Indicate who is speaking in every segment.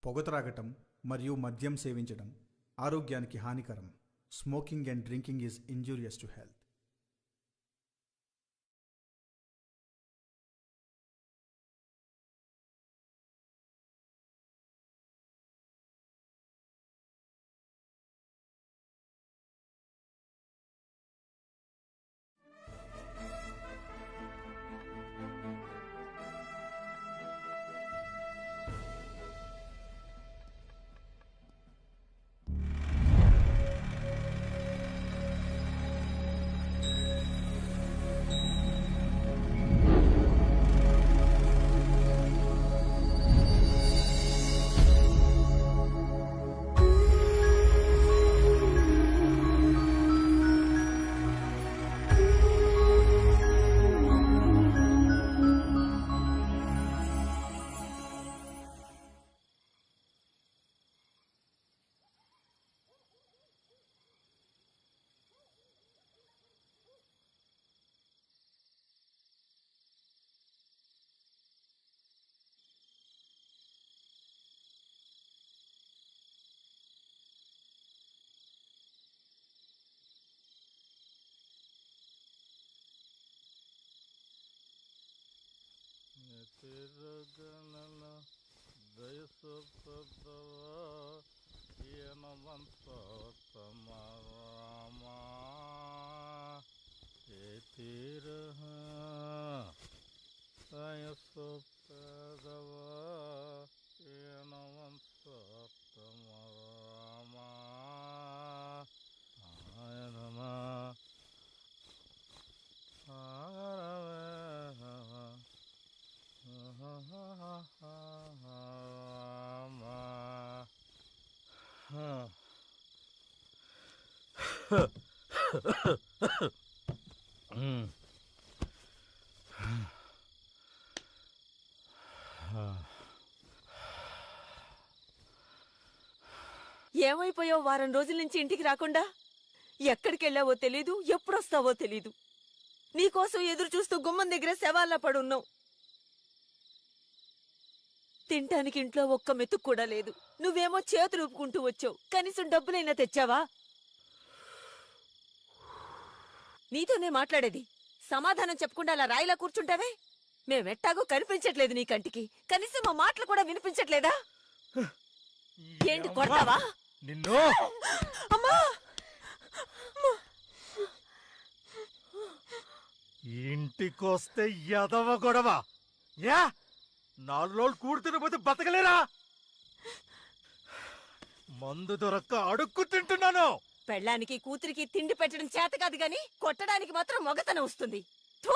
Speaker 1: పొగ త్రాగటం మరియు మద్యం సేవించడం ఆరోగ్యానికి హానికరం. Smoking and drinking is injurious to health.
Speaker 2: తిరగనల దయసొత్తదవా ఏనవంతమరామా ఏ తీరహ దయసొత్తదవా ఏనవంతమరామా ఆయనమా
Speaker 3: ఏమైపోయావు? వారం రోజుల నుంచి ఇంటికి రాకుండా ఎక్కడికెళ్ళావో తెలీదు, ఎప్పుడొస్తావో తెలీదు. నీకోసం ఎదురు చూస్తూ గుమ్మం దగ్గర శవాల్లా పడున్నావు. తింటానికి ఇంట్లో ఒక్క మెతుకు కూడా లేదు. నువ్వేమో చేతులు ఊపుకుంటూ వచ్చావు. కనీసం డబ్బులైనా తెచ్చావా? నీతోనే మాట్లాడేది. సమాధానం చెప్పకుండా అలా రాయిలా కూర్చుంటావే? మేమెట్టాగో కనిపించట్లేదు నీ కంటికి. కనీసం మా మాటలు కూడా వినిపించట్లేదా? ఏంటి కొడతావా?
Speaker 2: నిన్ను
Speaker 3: అమ్మా!
Speaker 2: ఇంటికొస్తే ఎదవ గొడవ. యా 4 రోజులు కూడుతున్న పోతే బతకలేరా? మందు దొరక్క అడుక్కు తింటున్నాను.
Speaker 3: పెళ్ళానికి కూతురికి తిండి పెట్టడం చేత కాదు గాని కొట్టడానికి మాత్రం మొగతనం వస్తుంది. థూ!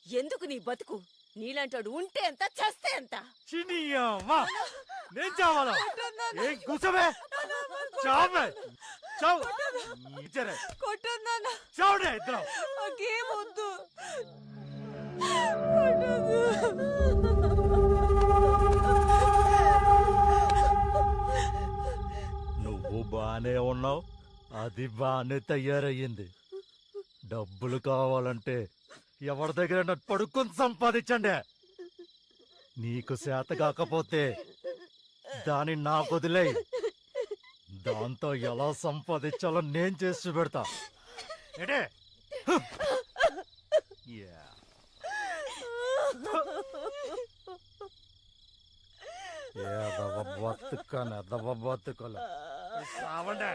Speaker 3: ఎందుకు నీ బతుకు? నీలాంటాడు ఉంటే ఎంత, చేస్తే ఎంత?
Speaker 2: చినియవ్వా, నేను చావాలా? ఏం కూసవే? చావే, చావు. చావుడే ఇద్దరు.
Speaker 3: నాకేమొద్దు.
Speaker 2: నువ్వు బానే ఉన్నావు, అది బానే తయారయ్యింది. డబ్బులు కావాలంటే ఎవరి దగ్గర పడుకొని సంపాదించండి. నీకు చేత కాకపోతే దాన్ని నాకు వదిలేయ్. దాంతో ఎలా సంపాదించాలో నేను చేసి పెడతా. ఏడే బతుకల రావండే.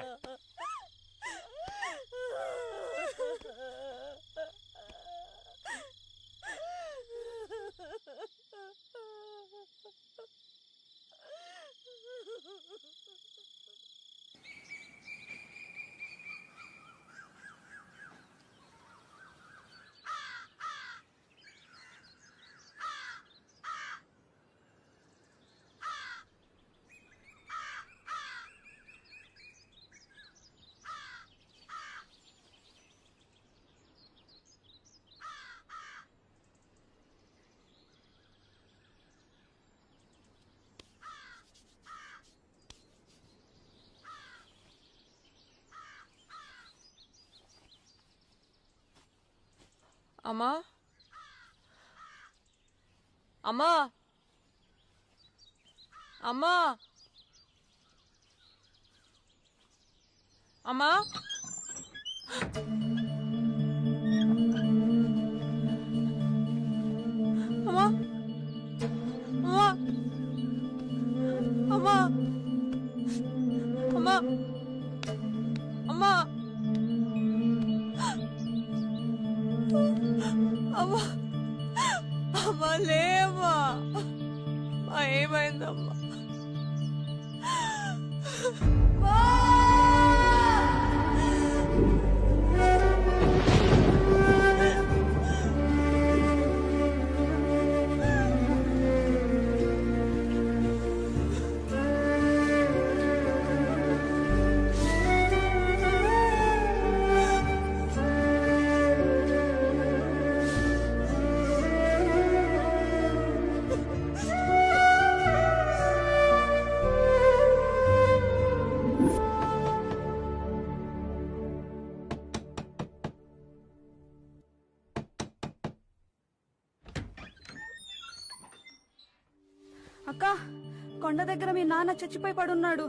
Speaker 3: అమ్మా, అమ్మా, అమ్మా,
Speaker 4: అమ్మా అమ్మా అమ్మా అమ్మా అమ్మా అమ్మా అమ్మా లేమ్మా ఏమైందమ్మా
Speaker 5: అక్క కొండ దగ్గర మీ నాన్న చచ్చిపోయి పడున్నాడు.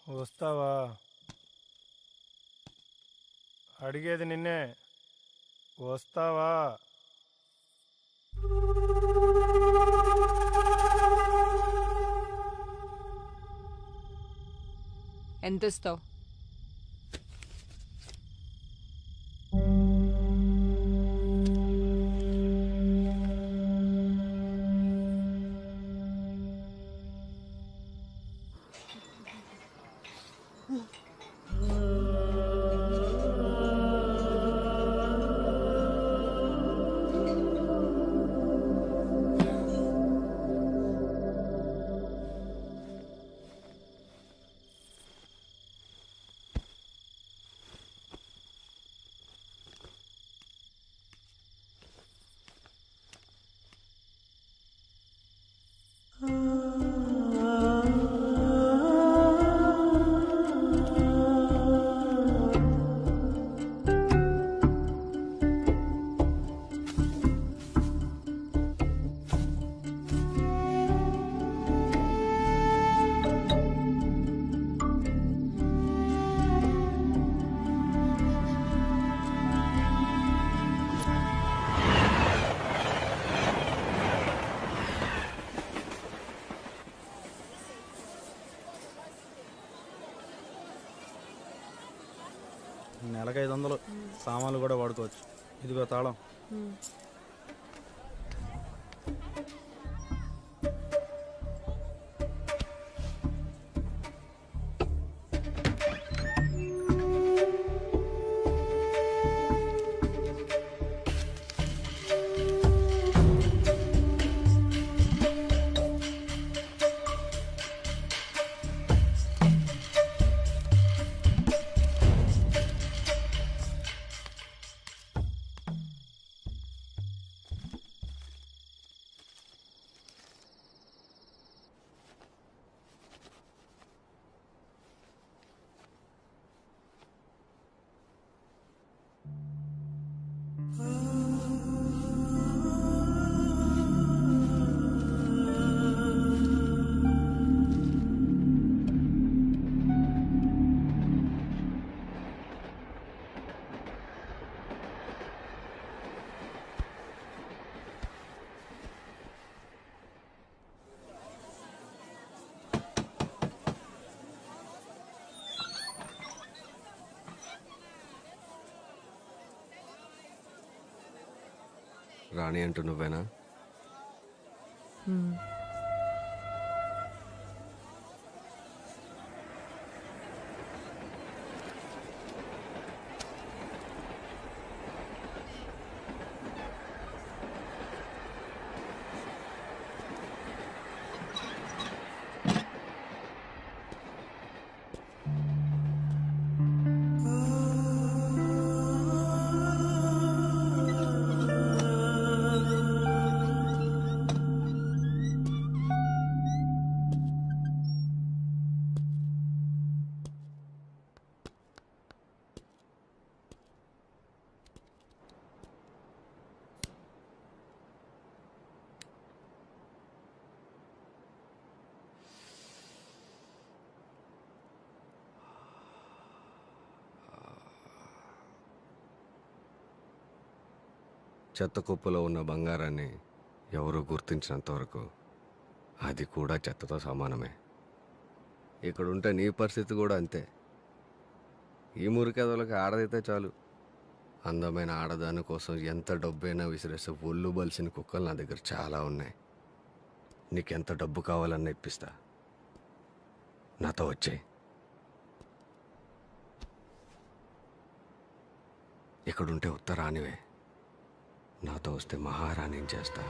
Speaker 6: వస్తావా? అడిగేది నిన్నే, వస్తావా?
Speaker 4: ఎంత ఇస్తావు?
Speaker 6: నెలకు 500 సామాన్లు కూడా వాడుకోవచ్చు. ఇదిగో తాళం.
Speaker 7: రాణి అంటూ నువ్వేనా? చెత్త కుప్పలో ఉన్న బంగారాన్ని ఎవరూ గుర్తించినంత వరకు అది కూడా చెత్తతో సమానమే. ఇక్కడుంటే నీ పరిస్థితి కూడా అంతే. ఈ మురికెదలకి ఆడదైతే చాలు, అందమైన ఆడదాని కోసం ఎంత డబ్బైనా విసిరేస్తే ఒళ్ళు బలిసిన కుక్కలు నా దగ్గర చాలా ఉన్నాయి. నీకెంత డబ్బు కావాలన్నా ఇప్పిస్తా, నాతో వచ్చేయ్. ఇక్కడుంటే ఉత్తరానివే, నాతో వస్తే మహారాణిని చేస్తా.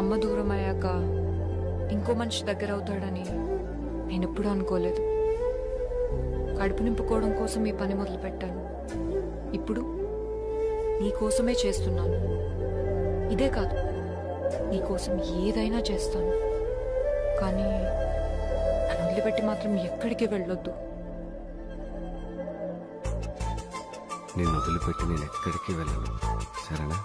Speaker 8: అమ్మ దూరం అయ్యాక ఇంకో మనిషి దగ్గర అవుతాడని నేను ఎప్పుడూ అనుకోలేదు. కడుపు నింపుకోవడం కోసం ఈ పని మొదలు పెట్టాను. ఇప్పుడు నీకోసమే చేస్తున్నాను. ఇదే కాదు, నీకోసం ఏదైనా చేస్తాను. కానీ నన్ను వదిలిపెట్టి మాత్రం ఎక్కడికి వెళ్ళొద్దు.
Speaker 7: నేను వదిలిపెట్టి నేను ఎక్కడికి వెళ్ళను, సరేనా?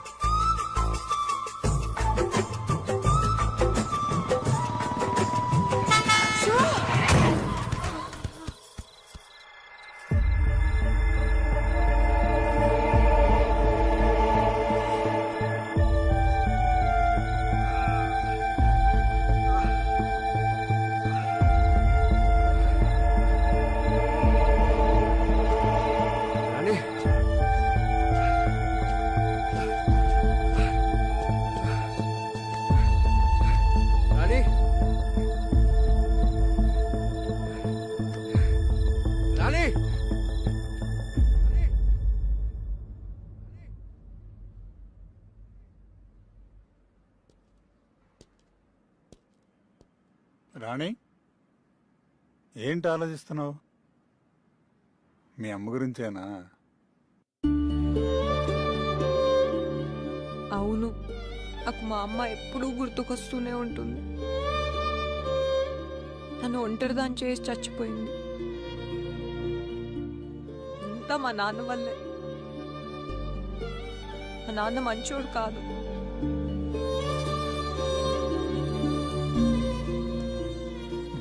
Speaker 9: రాణి, ఏంటి ఆలోచిస్తున్నావు? మీ అమ్మ గురించేనా?
Speaker 8: అవును, నాకు మా అమ్మ ఎప్పుడూ గుర్తుకొస్తూనే ఉంటుంది. నన్ను ఒంటరిదాన్ని చేసి చచ్చిపోయింది. అంతా మా నాన్న వల్లే. మా నాన్న మంచోడు కాదు.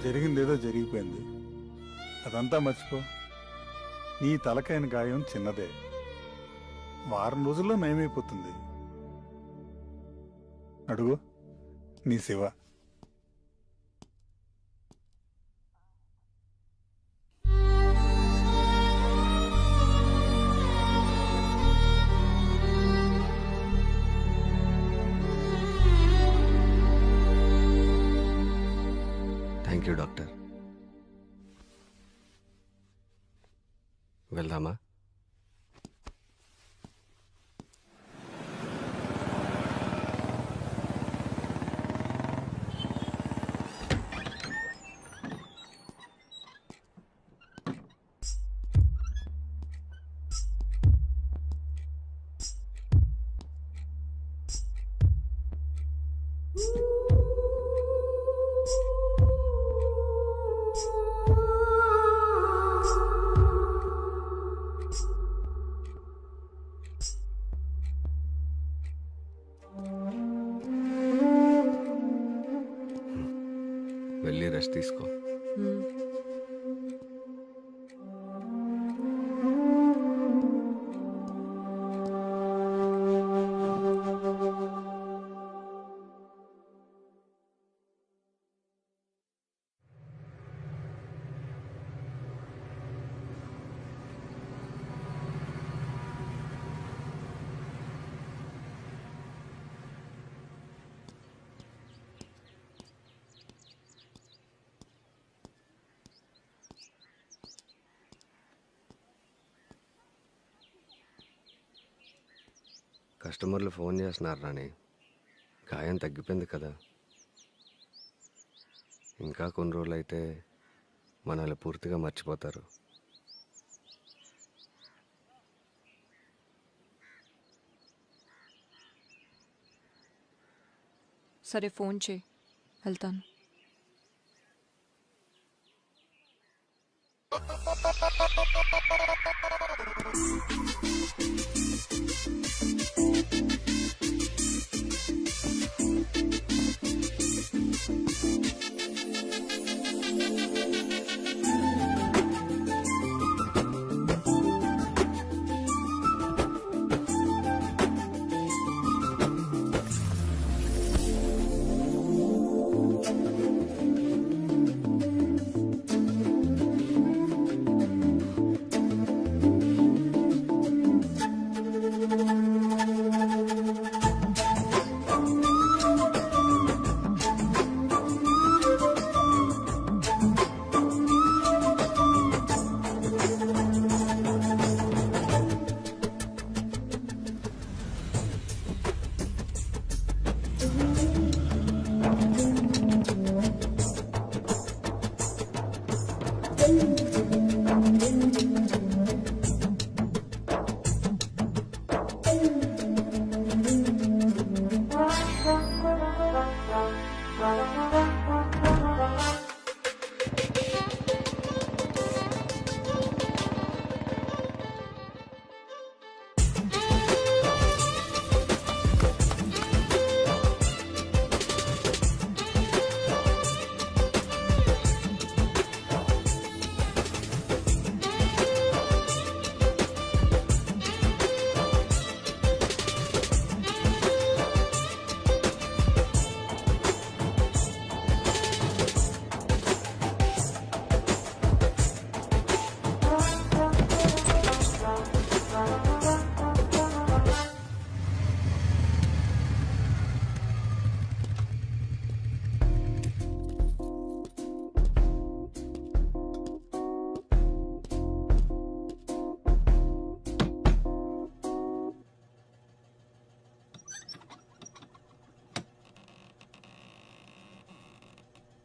Speaker 9: జరిగిందేదో జరిగిపోయింది, అదంతా మర్చిపో. నీ తలకైన గాయం చిన్నదే, వారం రోజుల్లో నయమైపోతుంది. అడుగు, నీ శివ.
Speaker 7: Thank you doctor. వెళ్దామా? వెళ్ళి రెస్ట్ తీసుకో. కస్టమర్లు ఫోన్ చేస్తున్నారు రాణి, గాయం తగ్గిపోయింది కదా. ఇంకా కొన్ని రోజులు అయితే మనల్ని పూర్తిగా మర్చిపోతారు.
Speaker 8: సరే, ఫోన్ చేయి, వెళ్తాను.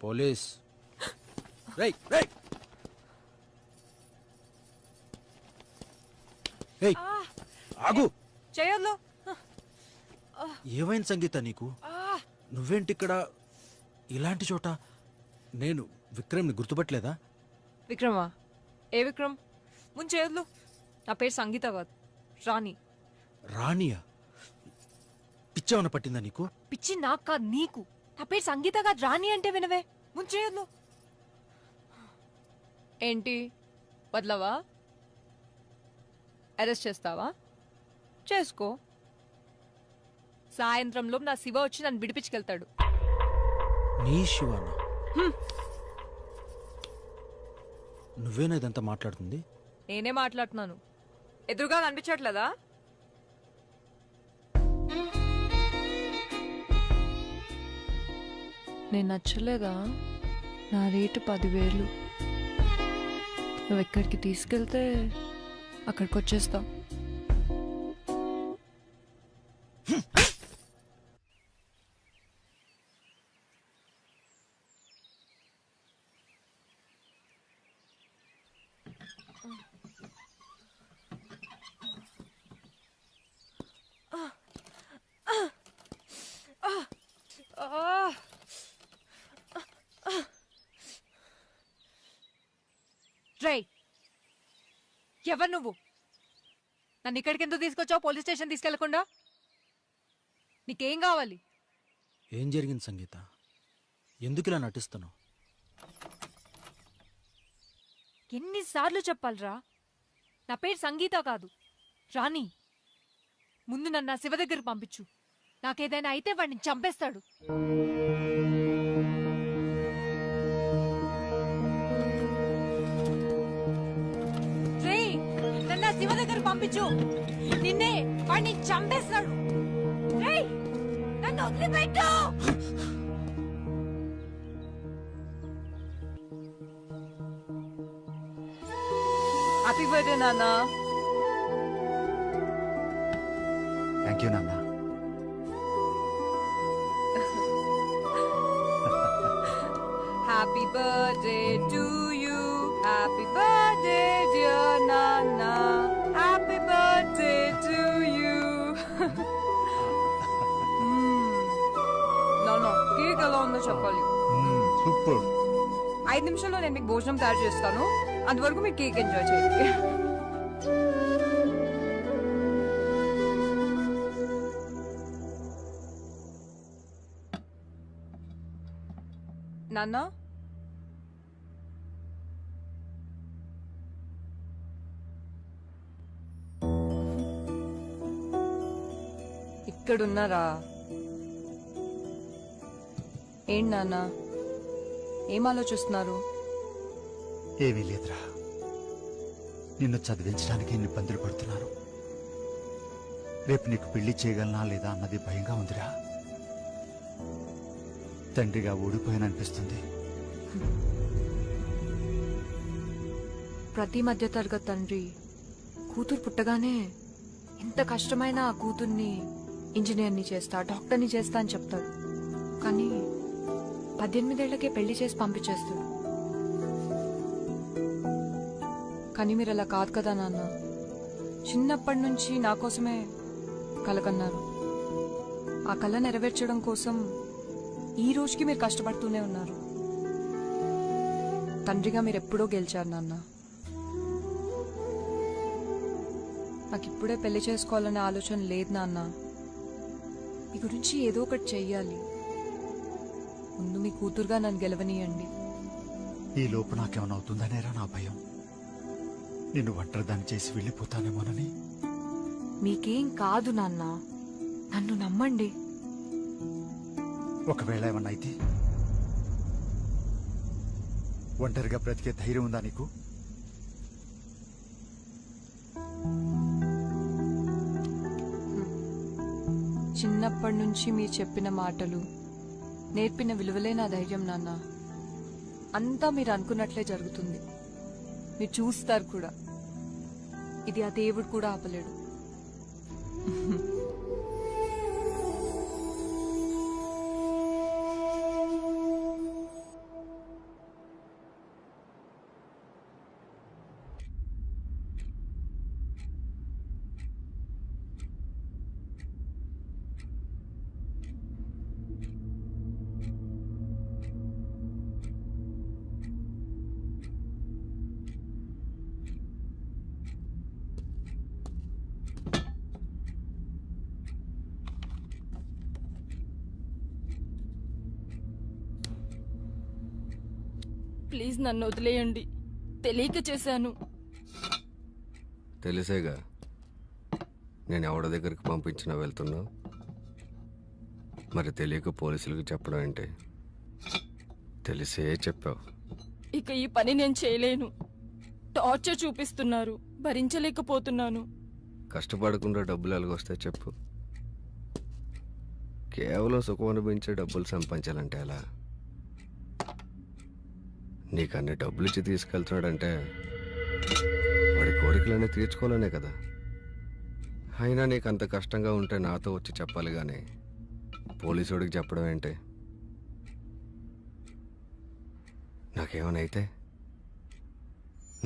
Speaker 6: పోలీస్. రేయ్ రేయ్ రేయ్ ఆగు.
Speaker 8: చేయొద్దు.
Speaker 6: ఏమైంది సంగీత నీకు? నువ్వేంటి ఇక్కడ ఇలాంటి చోట? నేను విక్రమ్ని గుర్తుపట్టలేదా?
Speaker 8: విక్రమా? ఏ విక్రమ్? ముందు చేయొద్దు. నా పేరు సంగీత కాదు, రాణి.
Speaker 6: రాణియా? పిచ్చేమన్నా పట్టిందా నీకు?
Speaker 8: పిచ్చి నాకు కాదు, నీకు. నా పేరు సంగీత కాదు, రాణి అంటే వినవే. ముందు చేయొద్దు. ఏంటి బదలవా? అరెస్ట్ చేస్తావా? చేసుకో. సాయంత్రంలో నా శివ వచ్చి నన్ను విడిపించుకెళ్తాడు.
Speaker 6: నీ శివానా? నువ్వేనా ఇదంతా మాట్లాడుతుంది?
Speaker 8: నేనే మాట్లాడుతున్నాను. ఎదురుగా కనిపించట్లేదా? నేను నచ్చలేదా? నా రేటు 10,000. నువ్వు ఎక్కడికి తీసుకెళ్తే అక్కడికి వచ్చేస్తావు. రేయ్, ఎవరు నువ్వు? నన్ను ఇక్కడికి ఎందుకు తీసుకొచ్చావు? పోలీస్ స్టేషన్ తీసుకెళ్లకుండా. నీకేం కావాలి?
Speaker 6: ఏం జరిగింది సంగీత? ఎందుకు ఇలా నటిస్తున్నావు?
Speaker 8: ఎన్నిసార్లు చెప్పాలరా? నా పేరు సంగీత కాదు, రాణి. ముందు నన్ను నా శివ దగ్గరికి పంపించు. నాకేదైనా అయితే వాడిని చంపేస్తాడు. రేయ్, నన్ను నా శివ దగ్గరికి పంపించు. నిన్నే వాడిని చంపేస్తాడు. రేయ్, నన్ను వదిలిపెట్టు. హ్యాపీ బర్త్డే నాన్న.
Speaker 2: థ్యాంక్ యూ నాన్న.
Speaker 8: Happy birthday to you. Happy birthday, dear Nana. Happy birthday to you. No, cake ఎలా ఉందో చెప్పాలి.
Speaker 2: సూపర్.
Speaker 8: 5 నిమిషాల్లో నేను మీకు భోజనం తయారు చేస్తాను. అంతవరకు మీరు కేక్ ఎంజాయ్ చేయండి. నాన్న, ఇక్కడున్నారా? ఏంటి నాన్న, ఏం ఆలోచిస్తున్నారు?
Speaker 2: ఏమీ లేదురా, నిన్ను చదివించడానికి ఎన్ని ఇబ్బందులు పడుతున్నారు. రేపు నీకు పెళ్లి చేయగలనా లేదా అన్నది భయంగా ఉందిరా. తండ్రిగా ఓడిపోయాననిపిస్తుంది.
Speaker 8: ప్రతి మధ్యతరగతి తండ్రి కూతురు పుట్టగానే ఎంత కష్టమైనా ఆ కూతుర్ని ఇంజనీర్ని చేస్తా, డాక్టర్ని చేస్తా అని చెప్తాడు. కానీ 18 ఏళ్లకే పెళ్లి చేసి పంపించేస్తాడు. కానీ మీరు అలా కాదు కదా నాన్న. చిన్నప్పటి నుంచి నా కోసమే కలకన్నారు. ఆ కళ నెరవేర్చడం కోసం ఈ రోజుకి మీరు కష్టపడుతూనే ఉన్నారు. తండ్రిగా మీరు ఎప్పుడో గెలిచారు నాన్న. నాకు ఇప్పుడే పెళ్లి చేసుకోవాలనే ఆలోచన లేదు నాన్న. మీ గురించి ఏదో ఒకటి చెయ్యాలి. ముందు మీ కూతురుగా నన్ను గెలవనీయండి.
Speaker 2: ఈ లోపు నాకేమైనా అవుతుందనేరా నా భయం. నిన్ను ఒంటరిదాన్ని చేసి వెళ్ళిపోతానేమోనని.
Speaker 8: మీకేం కాదు నాన్న, నన్ను నమ్మండి.
Speaker 2: ఒకవేళ ఏమన్నా అయితే ఒంటరిగా బ్రతికే ధైర్యం ఉందా నీకు?
Speaker 8: చిన్నప్పటి నుంచి మీరు చెప్పిన మాటలు, నేర్పిన విలువలే నా ధైర్యం నాన్న. అంతా మీరు అనుకున్నట్లే జరుగుతుంది. మీరు చూస్తారు కూడా. ఇది ఆ దేవుడు కూడా ఆపలేడు. ప్లీజ్ నన్ను వదిలేయండి. తెలియక చేశాను.
Speaker 7: తెలిసేగా నేను ఎవరి దగ్గరికి పంపించినా వెళ్తున్నావు. మరి తెలియక పోలీసులకు చెప్పడం ఏంటి? తెలిసే చెప్పావు.
Speaker 8: ఇక ఈ పని నేను చేయలేను. టార్చర్ చూపిస్తున్నారు, భరించలేకపోతున్నాను.
Speaker 7: కష్టపడకుండా డబ్బులు ఎలాగొస్తాయి చెప్పు. కేవలం సుఖం అనిపించే డబ్బులు సంపాదించాలంటే ఎలా? నీకు అన్ని డబ్బులు ఇచ్చి తీసుకెళ్తున్నాడంటే వాడి కోరికలన్నీ తీర్చుకోవాలనే కదా. అయినా నీకు అంత కష్టంగా ఉంటే నాతో వచ్చి చెప్పాలి కానీ పోలీసుడికి చెప్పడం ఏంటి? నాకేమైనా అయితే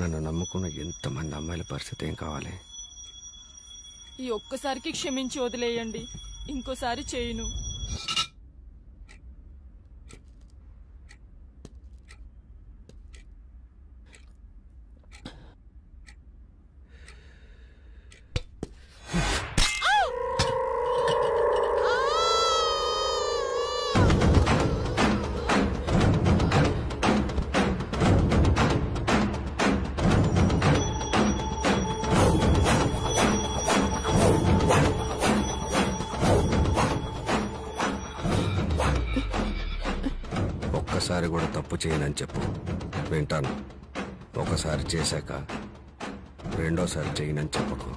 Speaker 7: నన్ను నమ్ముకున్న ఎంతమంది అమ్మాయిల పరిస్థితి ఏం కావాలి?
Speaker 8: ఈ ఒక్కసారికి క్షమించి వదిలేయండి. ఇంకోసారి చేయను.
Speaker 7: ఒక్కసారి కూడా తప్పు చేయనని చెప్పు, వింటాను. ఒకసారి చేశాక రెండోసారి చేయనని చెప్పకు.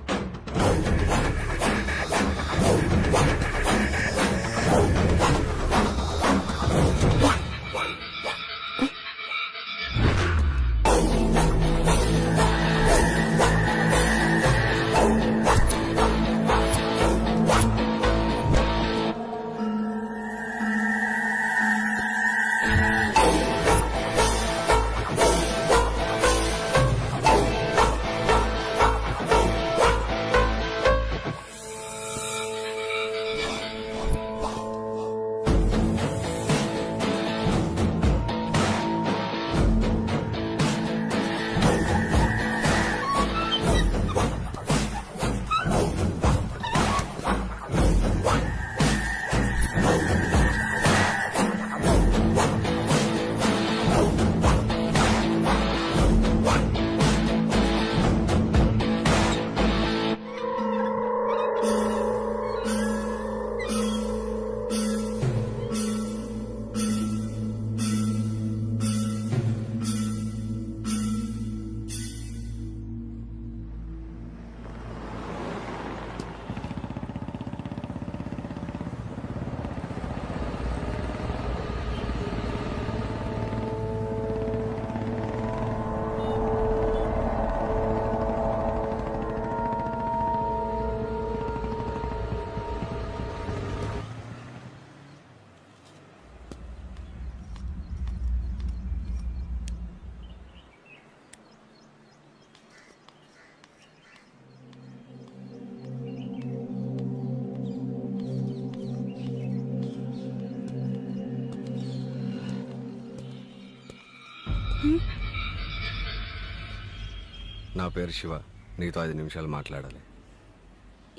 Speaker 7: నా పేరు శివ. నీతో 5 నిమిషాలు మాట్లాడాలి.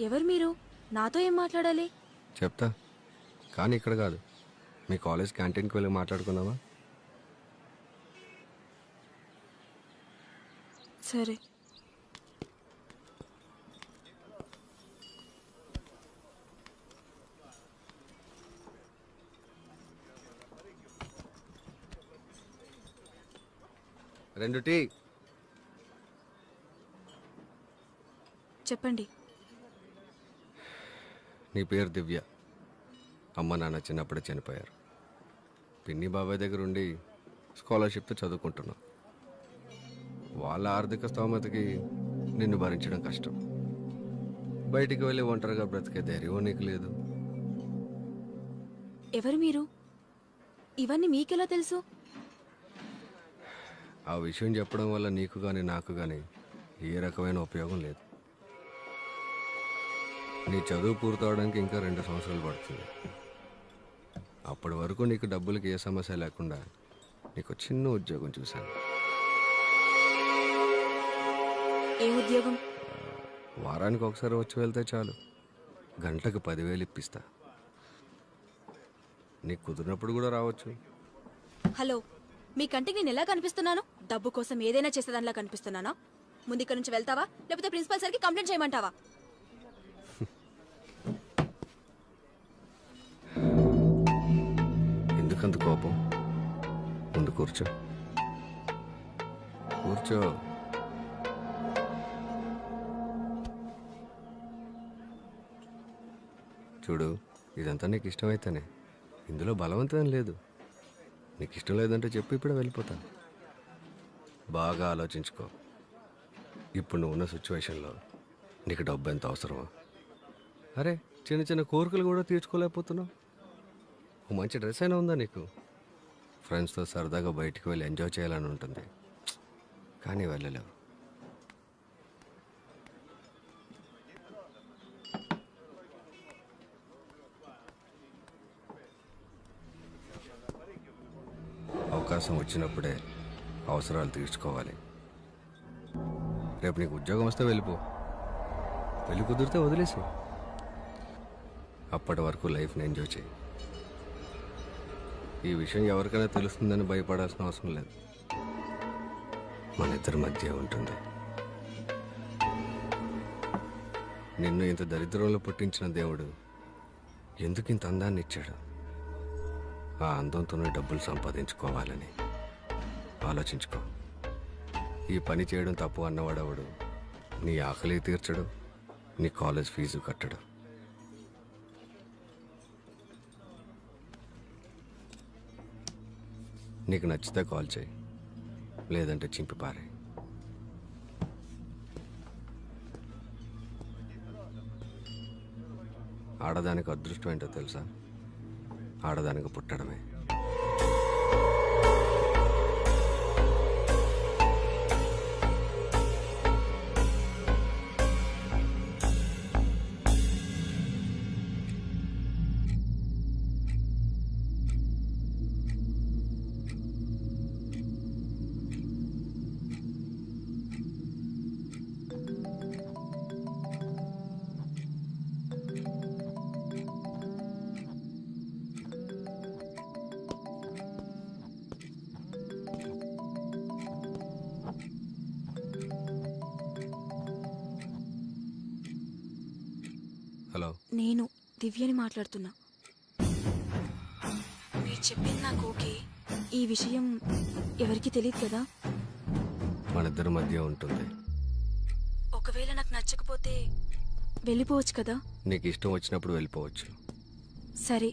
Speaker 4: ఎవరు మీరు? నాతో ఏం మాట్లాడాలి?
Speaker 7: చెప్తా, కానీ ఇక్కడ కాదు. మీ కాలేజ్ క్యాంటీన్కి వెళ్ళి మాట్లాడుకుందామా?
Speaker 4: సరే.
Speaker 7: రెండు టీ.
Speaker 4: చెప్పండి.
Speaker 7: నీ పేరు దివ్య. అమ్మ నాన్న చిన్నప్పుడే చనిపోయారు. పిన్ని బాబాయ్ దగ్గర ఉండి స్కాలర్షిప్తో చదువుకుంటున్నావు. వాళ్ళ ఆర్థిక స్తోమతకి నిన్ను భరించడం కష్టం. బయటికి వెళ్ళి ఒంటరిగా బ్రతికే ధైర్యం నీకు లేదు.
Speaker 4: ఎవరు మీరు? ఇవన్నీ మీకెలా తెలుసు?
Speaker 7: ఆ విషయం చెప్పడం వల్ల నీకు కానీ నాకు కానీ ఏ రకమైన ఉపయోగం లేదు. నీ చదువు పూర్తవడానికి ఇంకా 2 సంవత్సరాలు పడుతుంది. అప్పటి వరకు నీకు డబ్బులకి ఏ సమస్య లేకుండా నీకు చిన్న ఉద్యోగం చూశాను.
Speaker 4: ఏ ఉద్యోగం?
Speaker 7: వారానికి ఒకసారి వచ్చి వెళ్తే చాలు. గంటకు 10,000 ఇప్పిస్తా. నీకు కుదిరినప్పుడు కూడా రావచ్చు.
Speaker 4: హలో, మీ కంటికి నేను ఎలా కనిపిస్తున్నాను? డబ్బు కోసం ఏదైనా చేసేదానిలా కనిపిస్తున్నానా? ముందు ఇక్కడ నుంచి వెళ్తావా, లేకపోతే ప్రిన్సిపల్ సార్కి కంప్లైంట్ చేయమంటావా?
Speaker 7: ఎందుకంత కోపం? ముందు కూర్చో. కూర్చో. చూడు, ఇదంతా నీకు ఇష్టమైతేనే. ఇందులో బలవంతం లేదు. నీకు ఇష్టం లేదంటే చెప్పి ఇప్పుడే వెళ్ళిపోతాను. బాగా ఆలోచించుకో. ఇప్పుడు నువ్వు ఉన్న సిచ్యువేషన్లో నీకు డబ్బు ఎంత అవసరమో. అరే, చిన్న చిన్న కోరికలు కూడా తీర్చుకోలేకపోతున్నావు. ఓ మంచి డ్రెస్ అయినా ఉందా నీకు? ఫ్రెండ్స్తో సరదాగా బయటికి వెళ్ళి ఎంజాయ్ చేయాలని ఉంటుంది, కానీ వెళ్ళలేవు. అవకాశం వచ్చినప్పుడే అవసరాలు తీర్చుకోవాలి. రేపు నీకు ఉద్యోగం వస్తే వెళ్ళిపో, పెళ్ళి కుదిరితే వదిలేసి. అప్పటి వరకు లైఫ్ని ఎంజాయ్ చేయి. ఈ విషయం ఎవరికైనా తెలుస్తుందని భయపడాల్సిన అవసరం లేదు. మన ఇద్దరి మధ్య ఉంటుంది. నిన్ను ఇంత దరిద్రంలో పుట్టించిన దేవుడు ఎందుకు ఇంత అందాన్ని ఇచ్చాడు? ఆ అందంతోనే డబ్బులు సంపాదించుకోవాలని ఆలోచించుకో. ఈ పని చేయడం తప్పు అన్నవాడవడు నీ ఆకలి తీర్చడు, నీ కాలేజ్ ఫీజు కట్టడు. నీకు నచ్చితే కాల్ చేయి, లేదంటే చింపి పారే. ఆడదానికి అదృష్టం ఏంటో తెలుసా? ఆడదానికి పుట్టడమే. హలో,
Speaker 4: నేను దివ్యని మాట్లాడుతున్నా. మీరు చెప్పింది నాకు ఓకే. ఈ విషయం ఎవరికి తెలియదు కదా?
Speaker 7: మనిద్దరి మధ్య ఉంటుంది.
Speaker 4: ఒకవేళ నాకు నచ్చకపోతే వెళ్ళిపోవచ్చు కదా?
Speaker 7: నీకు ఇష్టం వచ్చినప్పుడు వెళ్ళిపోవచ్చు.
Speaker 4: సరే,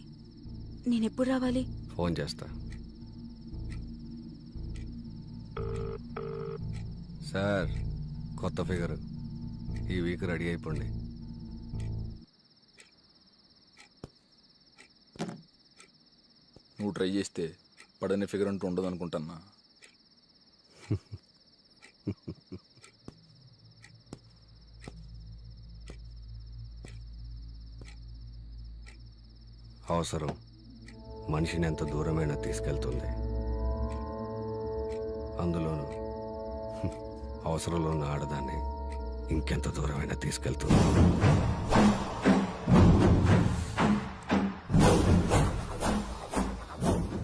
Speaker 4: నేనెప్పుడు రావాలి?
Speaker 7: ఫోన్ చేస్తా. సార్, కొత్త ఫిగర్ ఈ వీక్ రెడీ అయిపోండి.
Speaker 10: నువ్వు ట్రై చేస్తే పడని ఫిగర్ అంటూ ఉండదు అనుకుంటున్నా.
Speaker 7: అవసరం మనిషిని ఎంత దూరమైనా తీసుకెళ్తుంది. అందులోనూ అవసరంలో ఉన్న ఆడదాన్ని ఇంకెంత దూరమైనా తీసుకెళ్తుంది.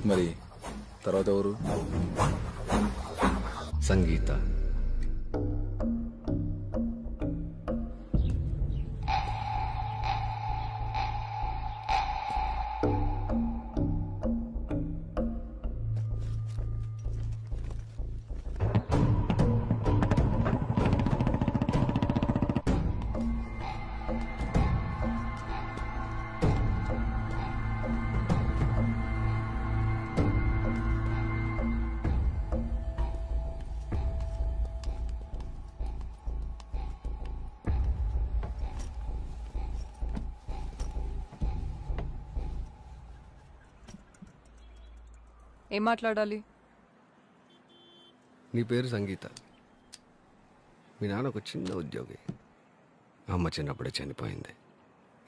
Speaker 10: మరి తర్వాత ఎవరు?
Speaker 7: సంగీత.
Speaker 8: ఏం మాట్లాడాలి?
Speaker 7: నీ పేరు సంగీత. మీ నాన్న ఒక చిన్న ఉద్యోగి. అమ్మ చిన్నప్పుడే చనిపోయింది.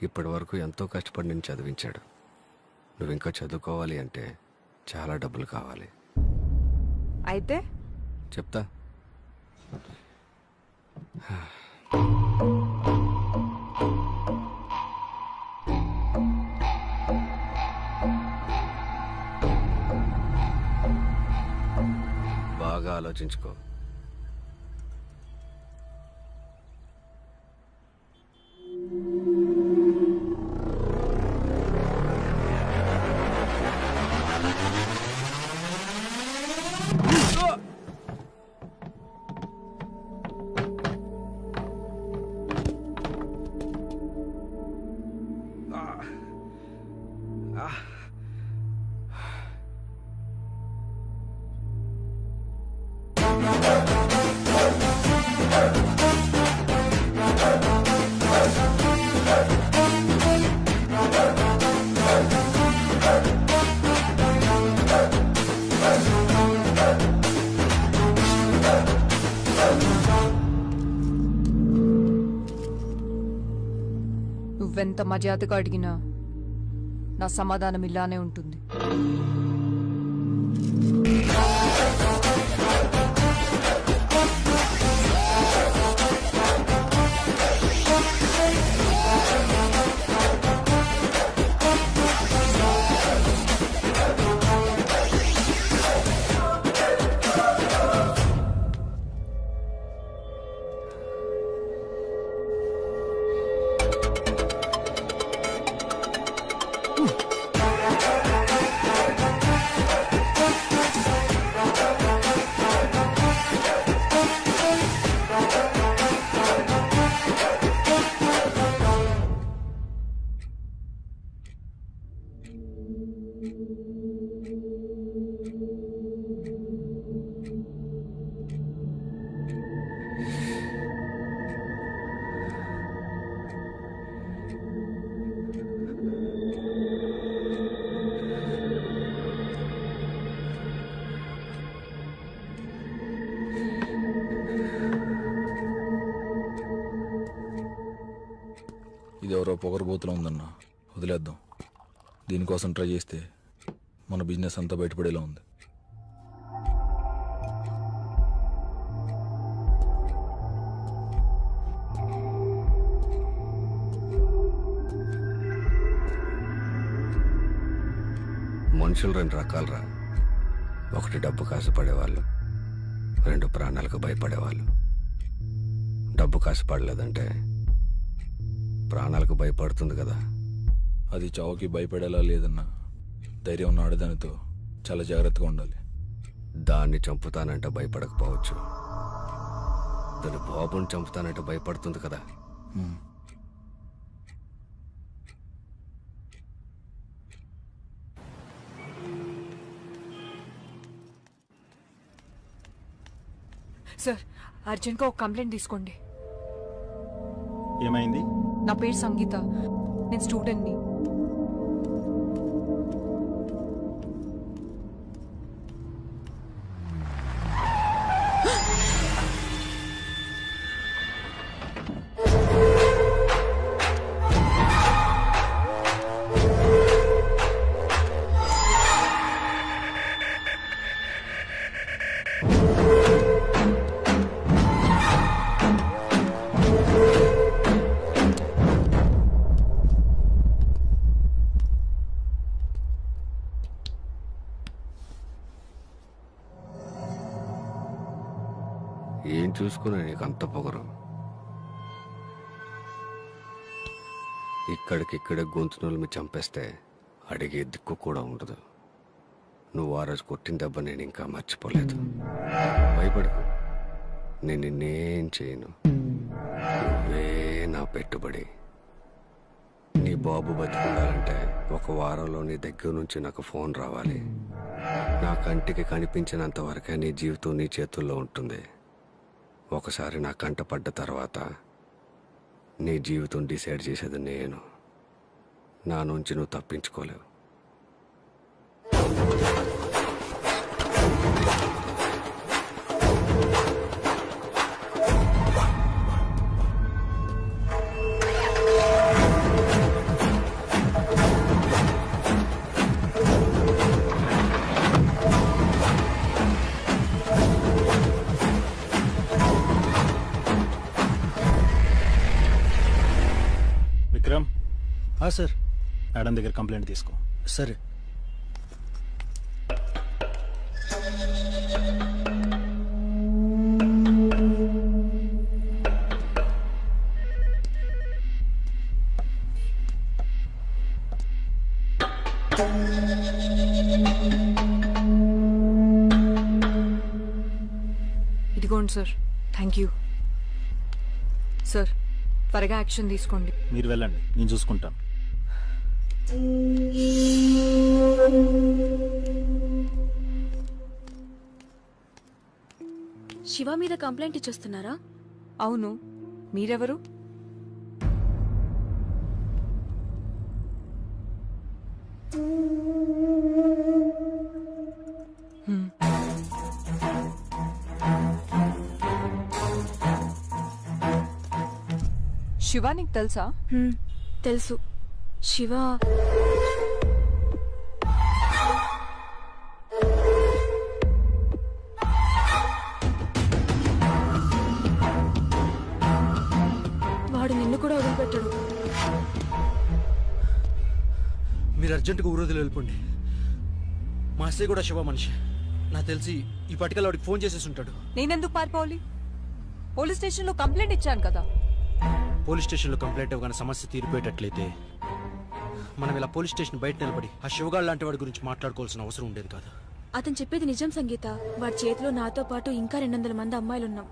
Speaker 7: ఇప్పటి వరకు ఎంతో కష్టపడి నేను చదివించాడు. నువ్వు ఇంకా చదువుకోవాలి అంటే చాలా డబ్బులు కావాలి.
Speaker 8: అయితే
Speaker 7: చెప్తా. ఆలోచించుకో.
Speaker 8: నువ్వెంత మర్యాదగా అడిగినా నా సమాధానం ఇలానే ఉంటుంది.
Speaker 10: ఇది ఎవరో పొగరబోతులో ఉందన్నా, వదిలేద్దాం. దీనికోసం ట్రై చేస్తే మన బిజినెస్ అంతా బయటపడేలా ఉంది.
Speaker 7: మనుషులు 2 రకాలరా. ఒకటి డబ్బు కాసుపడేవాళ్ళు, 2 ప్రాణాలకు భయపడేవాళ్ళు. డబ్బు కాసుపడలేదంటే ప్రాణాలకు భయపడుతుంది కదా.
Speaker 10: అది చావుకి భయపడేలా లేదన్నా. ధైర్యం ఉన్న ఆడదానితో చాలా జాగ్రత్తగా ఉండాలి.
Speaker 7: దాన్ని చంపుతానంటే భయపడకపోవచ్చు, దాని బాబుని చంపుతానంటే భయపడుతుంది కదా.
Speaker 8: సార్, అర్జెంట్గా ఒక కంప్లైంట్ తీసుకోండి.
Speaker 9: ఏమైంది?
Speaker 8: నా పేరు సంగీత, నేను స్టూడెంట్ని.
Speaker 7: ఏం చూసుకున్నా నీకు అంత పొగరు? ఇక్కడికిక్కడే గొంతునలు మీ చంపేస్తే అడిగే దిక్కు కూడా ఉండదు. నువ్వు ఆ రోజు కొట్టిన దెబ్బ నేను ఇంకా మర్చిపోలేదు. భయపడకు, నేను నిన్నేం చేయను. నువ్వే నా పెట్టుబడి. నీ బాబు బతికుండాలంటే 1 వారంలో నీ దగ్గర నుంచి నాకు ఫోన్ రావాలి. నా కంటికి కనిపించినంత వరకే నీ జీవితం నీ చేతుల్లో ఉంటుంది. ఒకసారి నా కంట పడ్డ తర్వాత నీ జీవితం డిసైడ్ చేసేది నేను. నా నుంచి నువ్వు తప్పించుకోలేవు.
Speaker 9: విక్రమ్,
Speaker 6: సార్.
Speaker 9: మేడం దగ్గర కంప్లైంట్ తీసుకో.
Speaker 6: సరే.
Speaker 8: ఇదిగోండి సార్. Thank you sir. త్వరగా యాక్షన్ తీసుకోండి.
Speaker 9: మీరు వెళ్ళండి, నేను చూసుకుంటాను.
Speaker 4: శివ మీద కంప్లైంట్ ఇచ్చొస్తున్నారా?
Speaker 8: అవును, మీరెవరు? శివ నీకు తెలుసా?
Speaker 4: తెలుసు. శివ వాడు నిన్ను కూడా వదిలిపెట్టాడు.
Speaker 6: మీరు అర్జెంటుగా ఊరోజులు వెళ్ళిపోండి. మా అత్తయ్య కూడా శివ మనిషి. నాకు తెలిసి ఈ పటికల్ వాడికి ఫోన్ చేసేసి ఉంటాడు.
Speaker 8: నేనెందుకు పారిపోవాలి? పోలీస్ స్టేషన్లో కంప్లైంట్ ఇచ్చాను కదా.
Speaker 6: పోలీస్ స్టేషన్లో కంప్లైంట్ ఇవ్వగానే సమస్య తీరిపోయేటట్లయితే మనం ఇలా పోలీస్ స్టేషన్ బయట నిలబడి ఆ శివగాడు లాంటి వాడి గురించి మాట్లాడుకోవాల్సిన అవసరం ఉండేది కాదు.
Speaker 4: అతను చెప్పేది నిజం సంగీత. వాడి చేతిలో నాతో పాటు ఇంకా 200 మంది అమ్మాయిలున్నాం.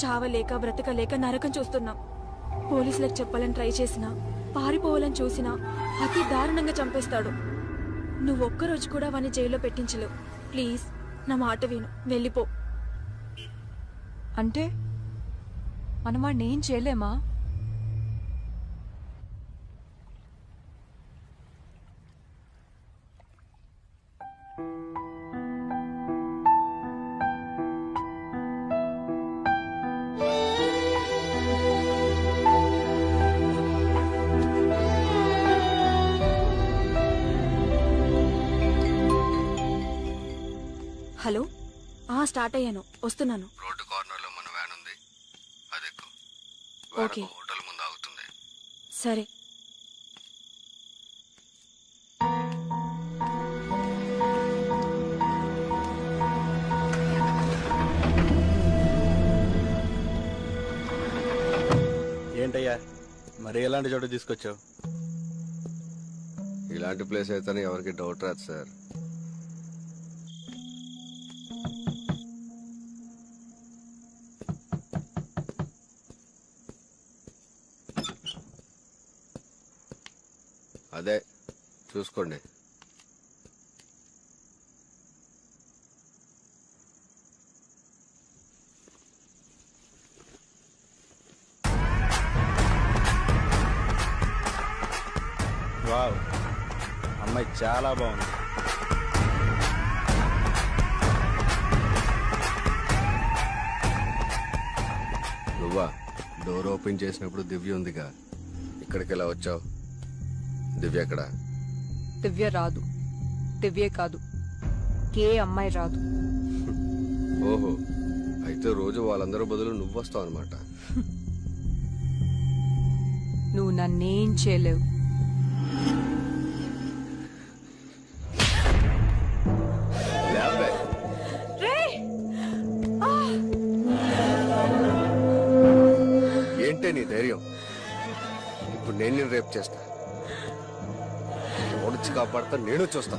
Speaker 4: చావలేక బ్రతకలేక నరకం చూస్తున్నాం. పోలీసులకు చెప్పాలని ట్రై చేసినా, పారిపోవాలని చూసినా అతి దారుణంగా చంపేస్తాడు. నువ్వు ఒక్కరోజు కూడా వాడిని జైల్లో పెట్టించలేవు. ప్లీజ్ నా మాట విను, వెళ్ళిపో.
Speaker 8: అంటే మనం వాడిని ఏం చేయలేమా?
Speaker 4: హలో, స్టార్ట్ అయ్యాను, వస్తున్నాను.
Speaker 7: రోడ్డు కార్నర్లో మన వ్యాన్ ఉంది, అది ఎక్కు.
Speaker 4: ఓకే.
Speaker 7: హోటల్ ముందు ఆగుతుంది.
Speaker 4: సరే.
Speaker 9: ఏంటయ్యా మరి ఎలాంటి చోట తీసుకొచ్చావు?
Speaker 7: ఇలాంటి ప్లేస్ అయితే ఎవరికి డౌట్ రాదు సార్. అదే చూసుకోండి.
Speaker 9: వావ్, అమ్మాయి చాలా బాగుంది.
Speaker 7: నువ్వా? డోర్ ఓపెన్ చేసినప్పుడు దివ్య ఉందిగా, ఇక్కడికి ఎలా వచ్చావు? దివ్య ఎక్కడ?
Speaker 8: దివ్య రాదు. దివ్యే కాదు, ఏ అమ్మాయి రాదు.
Speaker 7: ఓహో, అయితే రోజు వాళ్ళందరూ బదులు నువ్వు వస్తావు అనమాట.
Speaker 8: నువ్వు నన్నేం చేయలేవు.
Speaker 7: ఏంటే నీ ధైర్యం? ఇప్పుడు నేను రేపు చేస్తా, ఓడిచి కాపాడతా, నేను చూస్తా.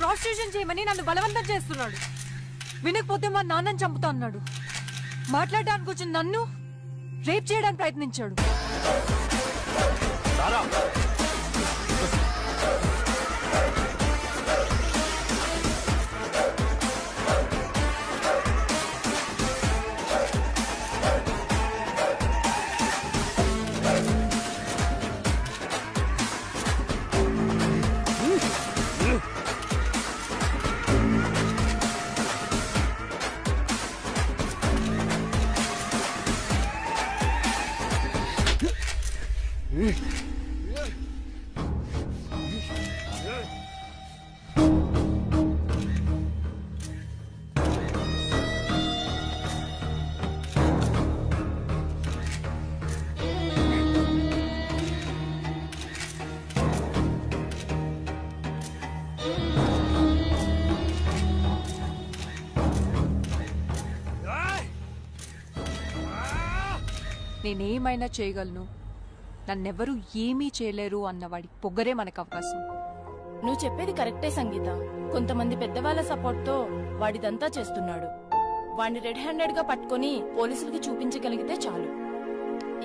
Speaker 8: ప్రాస్టిట్యూషన్ చేయమని నన్ను బలవంతం చేస్తున్నాడు. వినకపోతే మా నాన్నని చంపుతా అన్నాడు. మాట్లాడడానికి వచ్చిన నన్ను రేప్ చేయడానికి ప్రయత్నించాడు. నేనేమైనా చేయగలను, నన్నెవరూ ఏమీ చేయలేరు అన్నవాడి పొగరే మనకు అవకాశం.
Speaker 11: నువ్వు చెప్పేది కరెక్టే సంగీత. కొంతమంది పెద్దవాళ్ల సపోర్ట్ తో వాడిదంతా చేస్తున్నాడు. వాడిని రెడ్ హ్యాండెడ్ గా పట్టుకుని పోలీసులకి చూపించగలిగితే చాలు.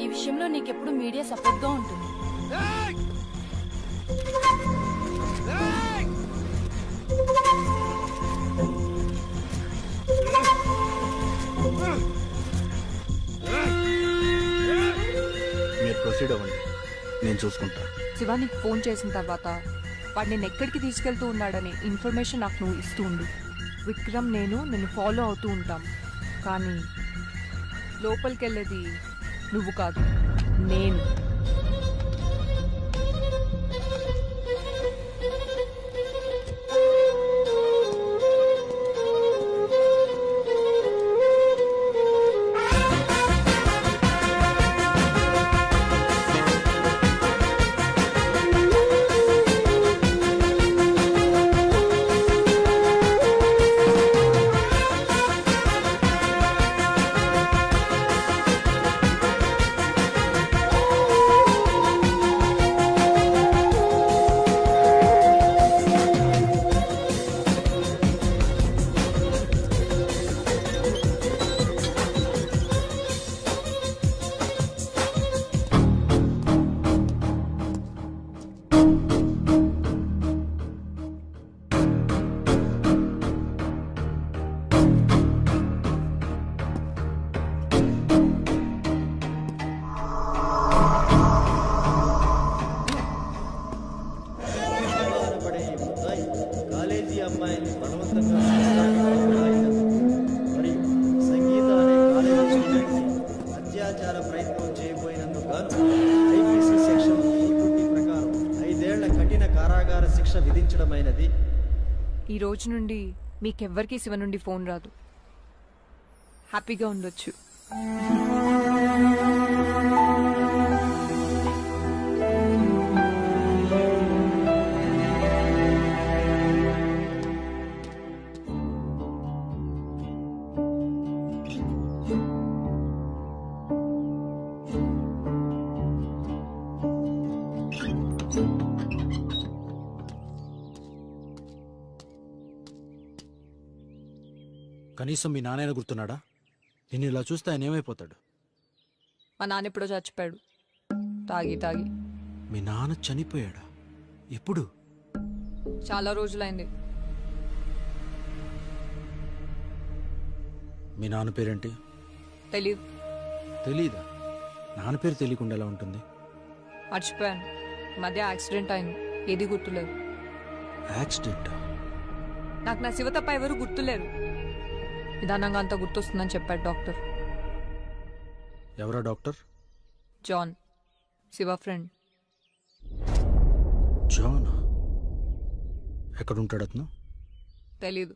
Speaker 11: ఈ విషయంలో నీకెప్పుడు మీడియా సపోర్ట్ గా ఉంటుంది.
Speaker 9: మీరు ప్రొసీడ్ అవ్వండి, నేను చూసుకుంటా.
Speaker 8: శివానికి ఫోన్ చేసిన తర్వాత వాడు నేను ఎక్కడికి తీసుకెళ్తూ ఉన్నాడని ఇన్ఫర్మేషన్ నాకు నువ్వు ఇస్తూ ఉండు. విక్రమ్ నిన్ను ఫాలో అవుతూ ఉంటాం, కానీ లోపలికి వెళ్ళేది నువ్వు కాదు, నేను. ఈ రోజు నుండి మీకెవ్వరికీ శివ నుండి ఫోన్ రాదు. హ్యాపీగా ఉండొచ్చు.
Speaker 6: కనీసం మీ నాన్న గుర్తున్నాడా? నిన్ను ఇలా చూస్తే ఆయన ఏమైపోతాడు?
Speaker 8: మా నాన్న ఎప్పుడో చచ్చిపోయాడు, తాగి తాగి.
Speaker 6: మీ నాన్న చనిపోయాడా? ఎప్పుడు?
Speaker 8: చాలా రోజులైంది.
Speaker 6: మీ నాన్న పేరేంటి?
Speaker 8: తెలీదు.
Speaker 6: తెలీదా? నాన్న పేరు తెలియకుండా ఎలా ఉంటుంది?
Speaker 8: మర్చిపోయాను. మధ్య యాక్సిడెంట్ అయింది, ఏది గుర్తులేదు.
Speaker 6: యాక్సిడెంట్?
Speaker 8: నాకు నా శివ తప్ప ఎవరు గుర్తులేరు. నిదానంగా అంతా గుర్తొస్తుందని చెప్పాడు డాక్టర్.
Speaker 6: ఎవరా doctor?
Speaker 8: John, Shiva friend.
Speaker 6: John? ఎక్కడుంటాడు అతను?
Speaker 8: తెలీదు.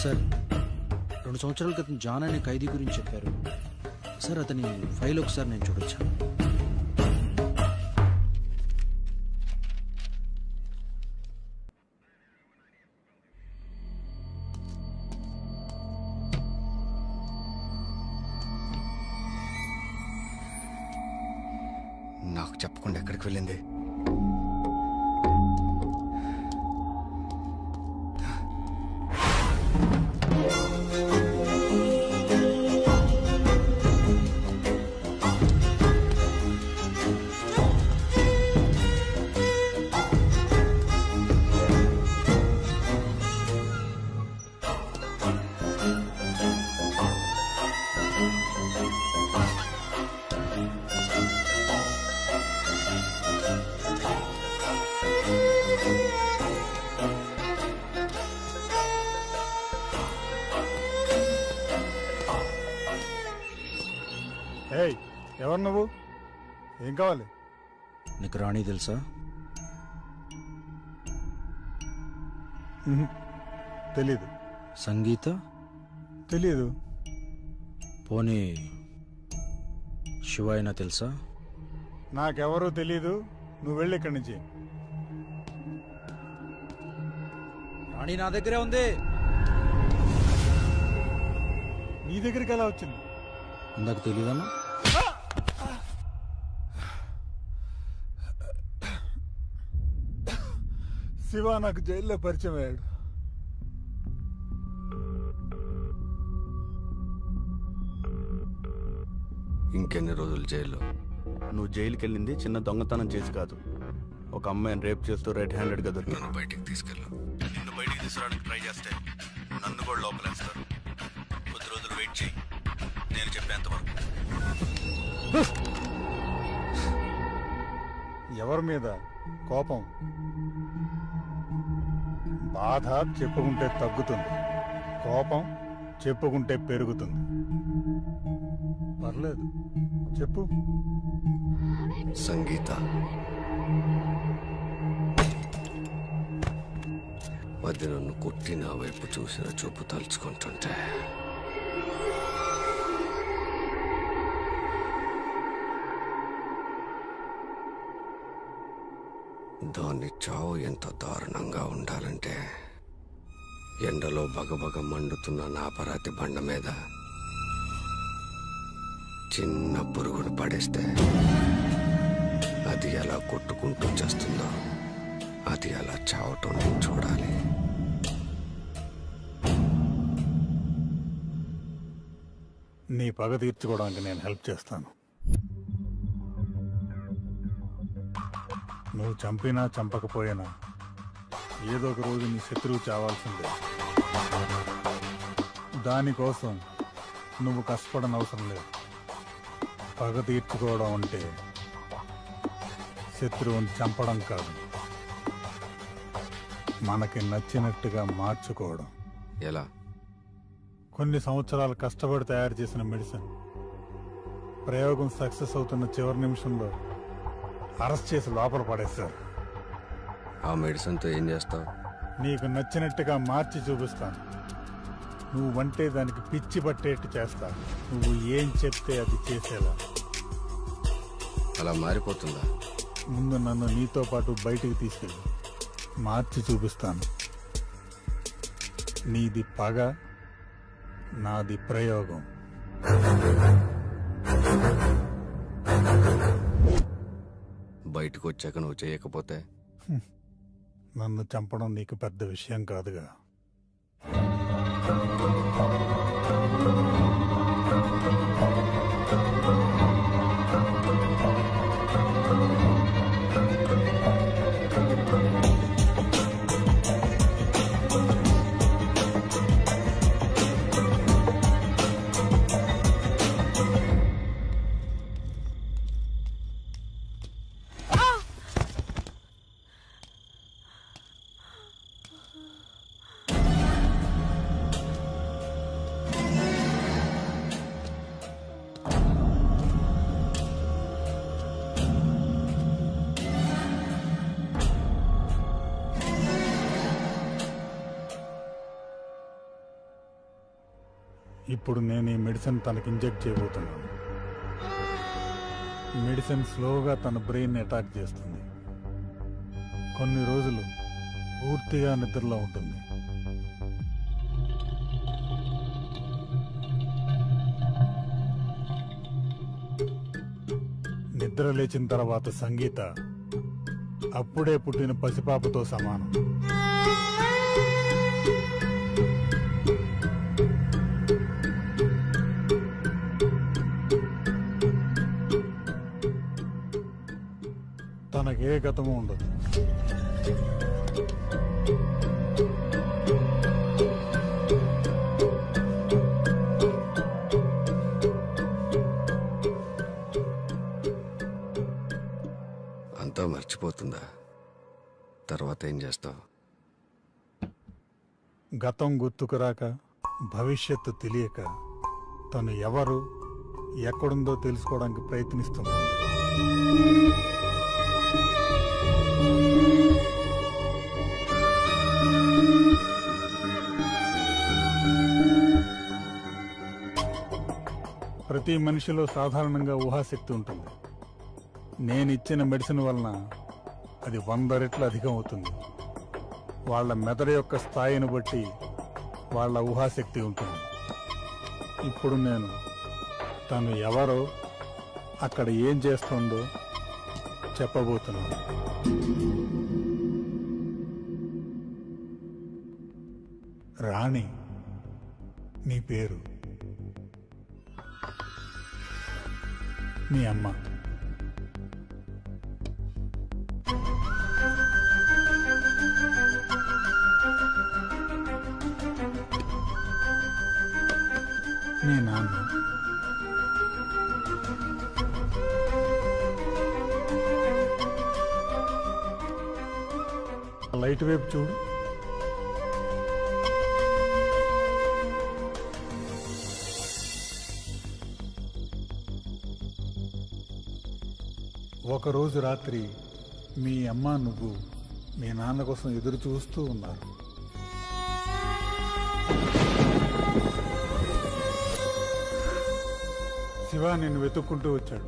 Speaker 6: సార్, 2 సంవత్సరాల క్రితం జాన్ అనే ఖైదీ గురించి చెప్పారు సార్. అతని ఫైల్ ఒకసారి నేను చూడొచ్చా?
Speaker 7: నాకు చెప్పకుండా ఎక్కడికి వెళ్ళింది?
Speaker 12: ఎవరు నువ్వు? ఏం కావాలి?
Speaker 6: నీకు రాణి తెలుసా?
Speaker 12: తెలీదు.
Speaker 6: సంగీత?
Speaker 12: తెలీదు.
Speaker 6: పోనీ శివ అయినా తెలుసా?
Speaker 12: నాకెవరూ తెలీదు. నువ్వు వెళ్ళి ఇక్కడి నుంచి.
Speaker 6: మణి నా దగ్గరే ఉంది.
Speaker 12: నీ దగ్గరికి ఎలా వచ్చింది?
Speaker 6: ఇందాక తెలీదన్నా.
Speaker 12: శివ నాకు జైల్లో పరిచయం అయ్యాడు.
Speaker 7: ఇంకెన్ని రోజులు జైల్లో?
Speaker 9: నువ్వు జైలుకి వెళ్ళింది చిన్న దొంగతనం చేసి కాదు, ఒక అమ్మాయిని రేప్ చేస్తూ రెడ్ హ్యాండెడ్గా దొరికిన
Speaker 7: బయటికి తీసుకెళ్ళు.
Speaker 9: నిన్ను బయటికి తీసుకురావడానికి ట్రై చేస్తే నన్ను కూడా లోపలేస్తారు. కొద్ది రోజులు వెయిట్ చేయి, నేను చెప్పేంత వరకు.
Speaker 12: ఎవరి మీద కోపం? బాధ చెప్పుకుంటే తగ్గుతుంది, కోపం చెప్పుకుంటే పెరుగుతుంది. పర్లేదు, చెప్పు.
Speaker 7: సంగీత, అది నన్ను కొట్టి నా వైపు చూసిన చూపు తలుచుకుంటుంటే దాన్ని చావు ఎంత దారుణంగా ఉండాలంటే ఎండలో బగబగ మండుతున్న నా పరాతి బండ మీద చిన్న పురుగును పడేస్తే అది ఎలా కొట్టుకుంటూ చేస్తుందో అది అలా చావటం నేను చూడాలి.
Speaker 12: నీ పగ తీర్చుకోవడానికి నేను హెల్ప్ చేస్తాను. నువ్వు చంపినా చంపకపోయినా ఏదో ఒక రోజు నీ శత్రువు చావాల్సిందే. దానికోసం నువ్వు కష్టపడనవసరం లేదు. పగ తీర్చుకోవడం అంటే శత్రువుని చంపడం కాదు, మనకి నచ్చినట్టుగా మార్చుకోవడం.
Speaker 7: ఎలా?
Speaker 12: కొన్ని సంవత్సరాలు కష్టపడి తయారు చేసిన మెడిసిన్ ప్రయోగం సక్సెస్ అవుతున్న చివరి నిమిషంలో అరెస్ట్ చేసి లోపల పడేస్తారు.
Speaker 7: ఆ మెడిసిన్తో ఏం చేస్తావు?
Speaker 12: నీకు నచ్చినట్టుగా మార్చి చూపిస్తాను. నువ్వంటే దానికి పిచ్చి పట్టేట్టు చేస్తా. నువ్వు ఏం చెప్తే అది చేసేలా.
Speaker 7: అలా మారిపోతుందా?
Speaker 12: ముందు నన్ను నీతో పాటు బయటికి తీసుకెళ్ళి మార్చి చూపిస్తాను. నీది పగ, నాది ప్రయోగం.
Speaker 7: బయటకు వచ్చాక నువ్వు చేయకపోతే?
Speaker 12: నన్ను చంపడం నీకు పెద్ద విషయం కాదుగా. ఇప్పుడు నేను ఈ మెడిసిన్ తనకి ఇంజెక్ట్ చేయబోతున్నాను. మెడిసిన్ స్లోగా తన బ్రెయిన్ అటాక్ చేస్తుంది. కొన్ని రోజులు పూర్తిగా నిద్రలో ఉంటుంది. నిద్ర లేచిన తర్వాత సంగీత అప్పుడే పుట్టిన పసిపాపతో సమానం. తనకే గతము ఉండదు.
Speaker 7: అంతా మర్చిపోతుందా? తర్వాత ఏం చేస్తావు?
Speaker 12: గతం గుర్తుకురాక, భవిష్యత్తు తెలియక తను ఎవరు, ఎక్కడుందో తెలుసుకోవడానికి ప్రయత్నిస్తుంది. ప్రతి మనిషిలో సాధారణంగా ఊహాశక్తి ఉంటుంది. నేనిచ్చిన మెడిసిన్ వలన అది 100 రెట్లు అధికం అవుతుంది. వాళ్ళ మెదడు యొక్క స్థాయిని బట్టి వాళ్ళ ఊహాశక్తి ఉంటుంది. ఇప్పుడు నేను తను ఎవరో అక్కడ ఏం చేస్తుందో చెప్పబోతున్నాను. రాణి నీ పేరు, మీ అమ్మ. మీ నాన్న. లైట్ వైపు చూడు. ఒకరోజు రాత్రి మీ అమ్మ నువ్వు మీ నాన్న కోసం ఎదురు చూస్తూ ఉన్నారు. శివ నిన్ను వెతుక్కుంటూ వచ్చాడు.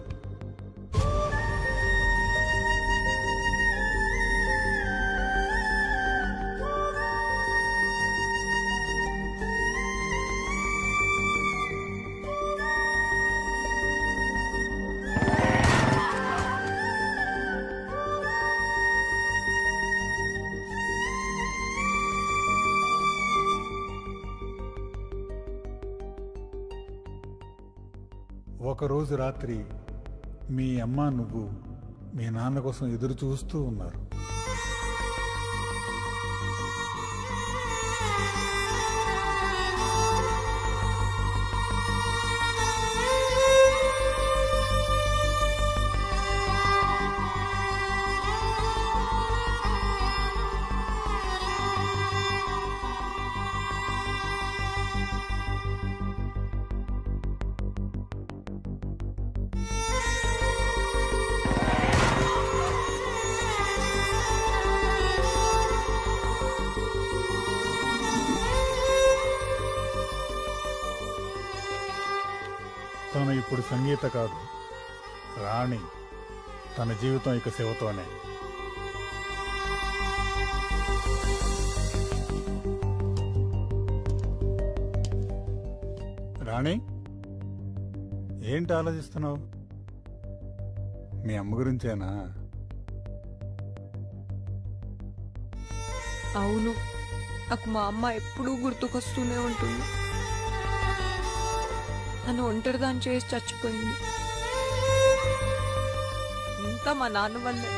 Speaker 12: ఒకరోజు రాత్రి మీ అమ్మ నువ్వు మీ నాన్న కోసం ఎదురు చూస్తూ ఉన్నారు. తను ఇప్పుడు సంగీత కాదు, రాణి. తన జీవితం ఇక శివతోనే. రాణి, ఏంటి ఆలోచిస్తున్నావు? మీ అమ్మ గురించేనా?
Speaker 8: అవును, నాకు మా అమ్మ ఎప్పుడూ గుర్తుకొస్తూనే ఉంటుంది. నన్ను ఒంటరిదాన్ని చేసి చచ్చిపోయింది. ఇంతా మా నాన్న వల్లే.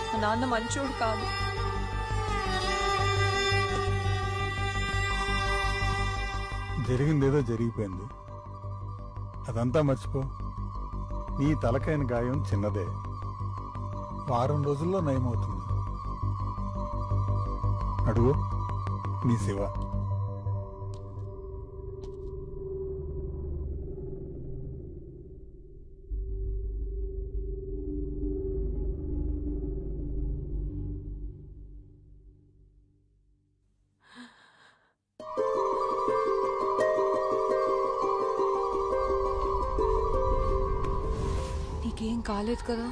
Speaker 8: మా నాన్న మంచోడు కాదు.
Speaker 12: జరిగిందేదో జరిగిపోయింది, అదంతా మర్చిపో. నీ తలకైన గాయం చిన్నదే, వారం రోజుల్లో నయమవుతుంది. అడుగు, నీ శివ.
Speaker 8: నీకేం కాలేదు కదా?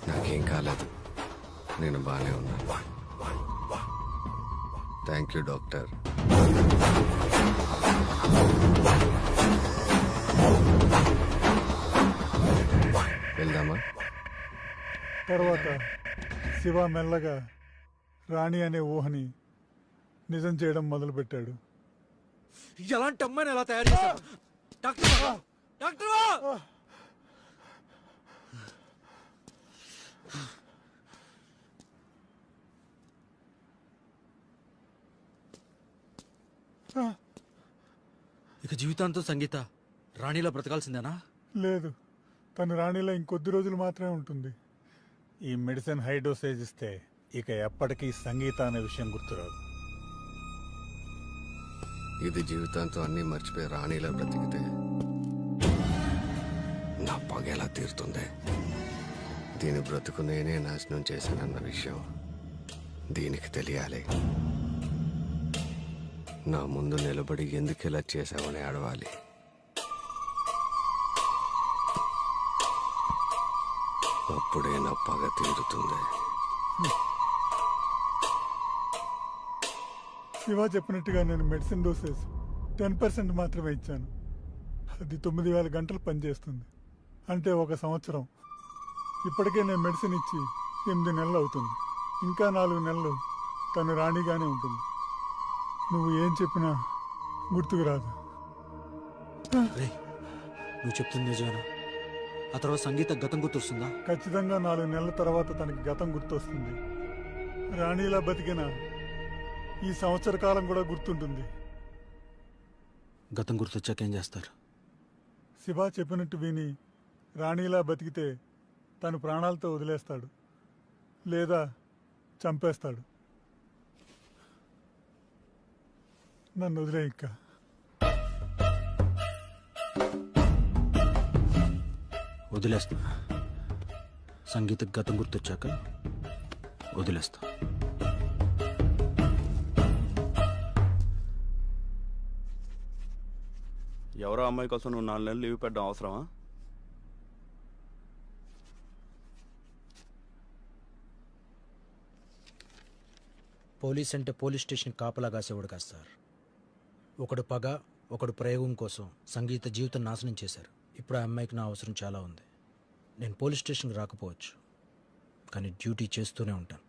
Speaker 7: నాకేం కాలేదు, నేను బాగానే ఉన్నాను. Thank you doctor. వెళ్దామా?
Speaker 12: తర్వాత శివ మెల్లగా రాణి అనే ఊహని నిజం చేయడం మొదలుపెట్టాడు.
Speaker 6: ఎలాంటి అమ్మాయిని ఎలా తయారు చేశారు? డాక్టర్ డాక్టర్ ఇక జీవితాంతం సంగీత రాణిలో బ్రతకాల్సిందేనా?
Speaker 12: లేదు, తను రాణిలో ఇంకొద్ది రోజులు మాత్రమే ఉంటుంది. ఈ మెడిసిన్ హై డోసేజ్ ఇస్తే ఇక ఎప్పటికీ సంగీత అనే విషయం గుర్తురాదు.
Speaker 7: ఇది జీవితాంతం అన్నీ మర్చిపోయి రాణిలా బ్రతికితే నా పగ ఎలా తీరుతుంది? దీని బ్రతుకు నేనే నాశనం చేశానన్న విషయం దీనికి తెలియాలి. నా ముందు నిలబడి ఎందుకు ఇలా చేశావని అడవాలి. అప్పుడే నా పగ తీరుతుంది.
Speaker 12: శివ చెప్పినట్టుగా నేను మెడిసిన్ డోసేజ్ 10% మాత్రమే ఇచ్చాను. అది 9000 గంటలు పనిచేస్తుంది, అంటే 1 సంవత్సరం. ఇప్పటికే నేను మెడిసిన్ ఇచ్చి 8 నెలలు అవుతుంది. ఇంకా 4 నెలలు తను రాణిగానే ఉంటుంది. నువ్వు ఏం చెప్పినా గుర్తుకు రాదు.
Speaker 6: నువ్వు చెప్తుంది నిజమేనా? ఆ తర్వాత సంగీత గతం గుర్తొస్తుందా?
Speaker 12: ఖచ్చితంగా 4 నెలల తర్వాత తనకి గతం గుర్తొస్తుంది. రాణిలా బతికిన ఈ సంవత్సర కాలం కూడా గుర్తుంటుంది.
Speaker 6: గతం గుర్తొచ్చాక ఏం చేస్తారు?
Speaker 12: శివ చెప్పినట్టు విని రాణిలా బతికితే తను ప్రాణాలతో వదిలేస్తాడు, లేదా చంపేస్తాడు. నన్ను వదిలే ఇంకా.
Speaker 6: వదిలేస్తా. సంగీత గతం గుర్తొచ్చాక వదిలేస్తా.
Speaker 9: ఎవరో అమ్మాయి కోసం నువ్వు 4 నెలలు లీవ్ పెట్టడం అవసరమా?
Speaker 6: పోలీస్ అంటే పోలీస్ స్టేషన్ కాపలా కాసేవాడు కాదు సార్. ఒకడు పగ, ఒకడు ప్రయోగం కోసం సంగీత జీవితం నాశనం చేశారు. ఇప్పుడు ఆ అమ్మాయికి నా అవసరం చాలా ఉంది. నేను పోలీస్ స్టేషన్కి రాకపోవచ్చు, కానీ డ్యూటీ చేస్తూనే ఉంటాను.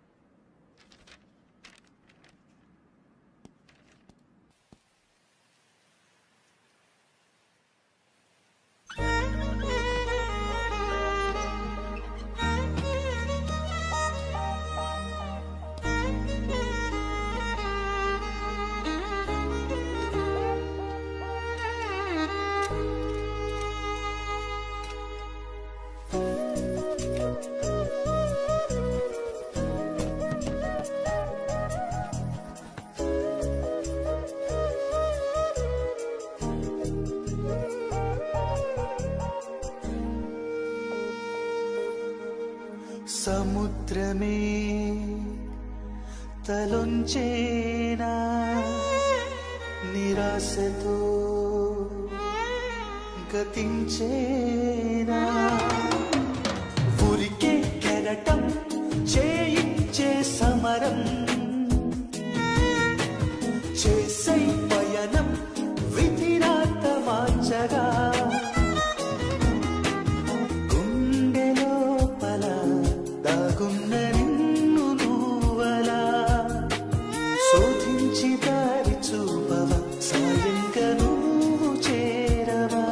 Speaker 13: సముద్రమే తలొంచేనా నిరాశతో గతించేనా ఊరికే కెరటం చేయించే సమరం చేసై పయనం విధిరాత మార్చగా దాగున్న నిన్ను నువ్వలా శోధించి దారి చూపవ సాయంగా నువ్వు చేరవా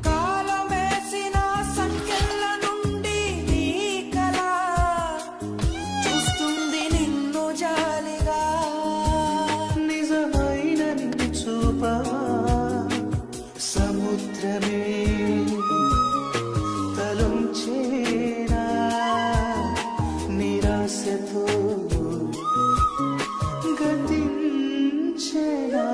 Speaker 13: కాలమేసిన సంఖ్యల నుండి నీ కళ చూస్తుంది నిన్ను జాలిగా నిజమైన నిన్ను చూపవా సముద్రమే తలొంచేనా నిరాశతో గతించేనా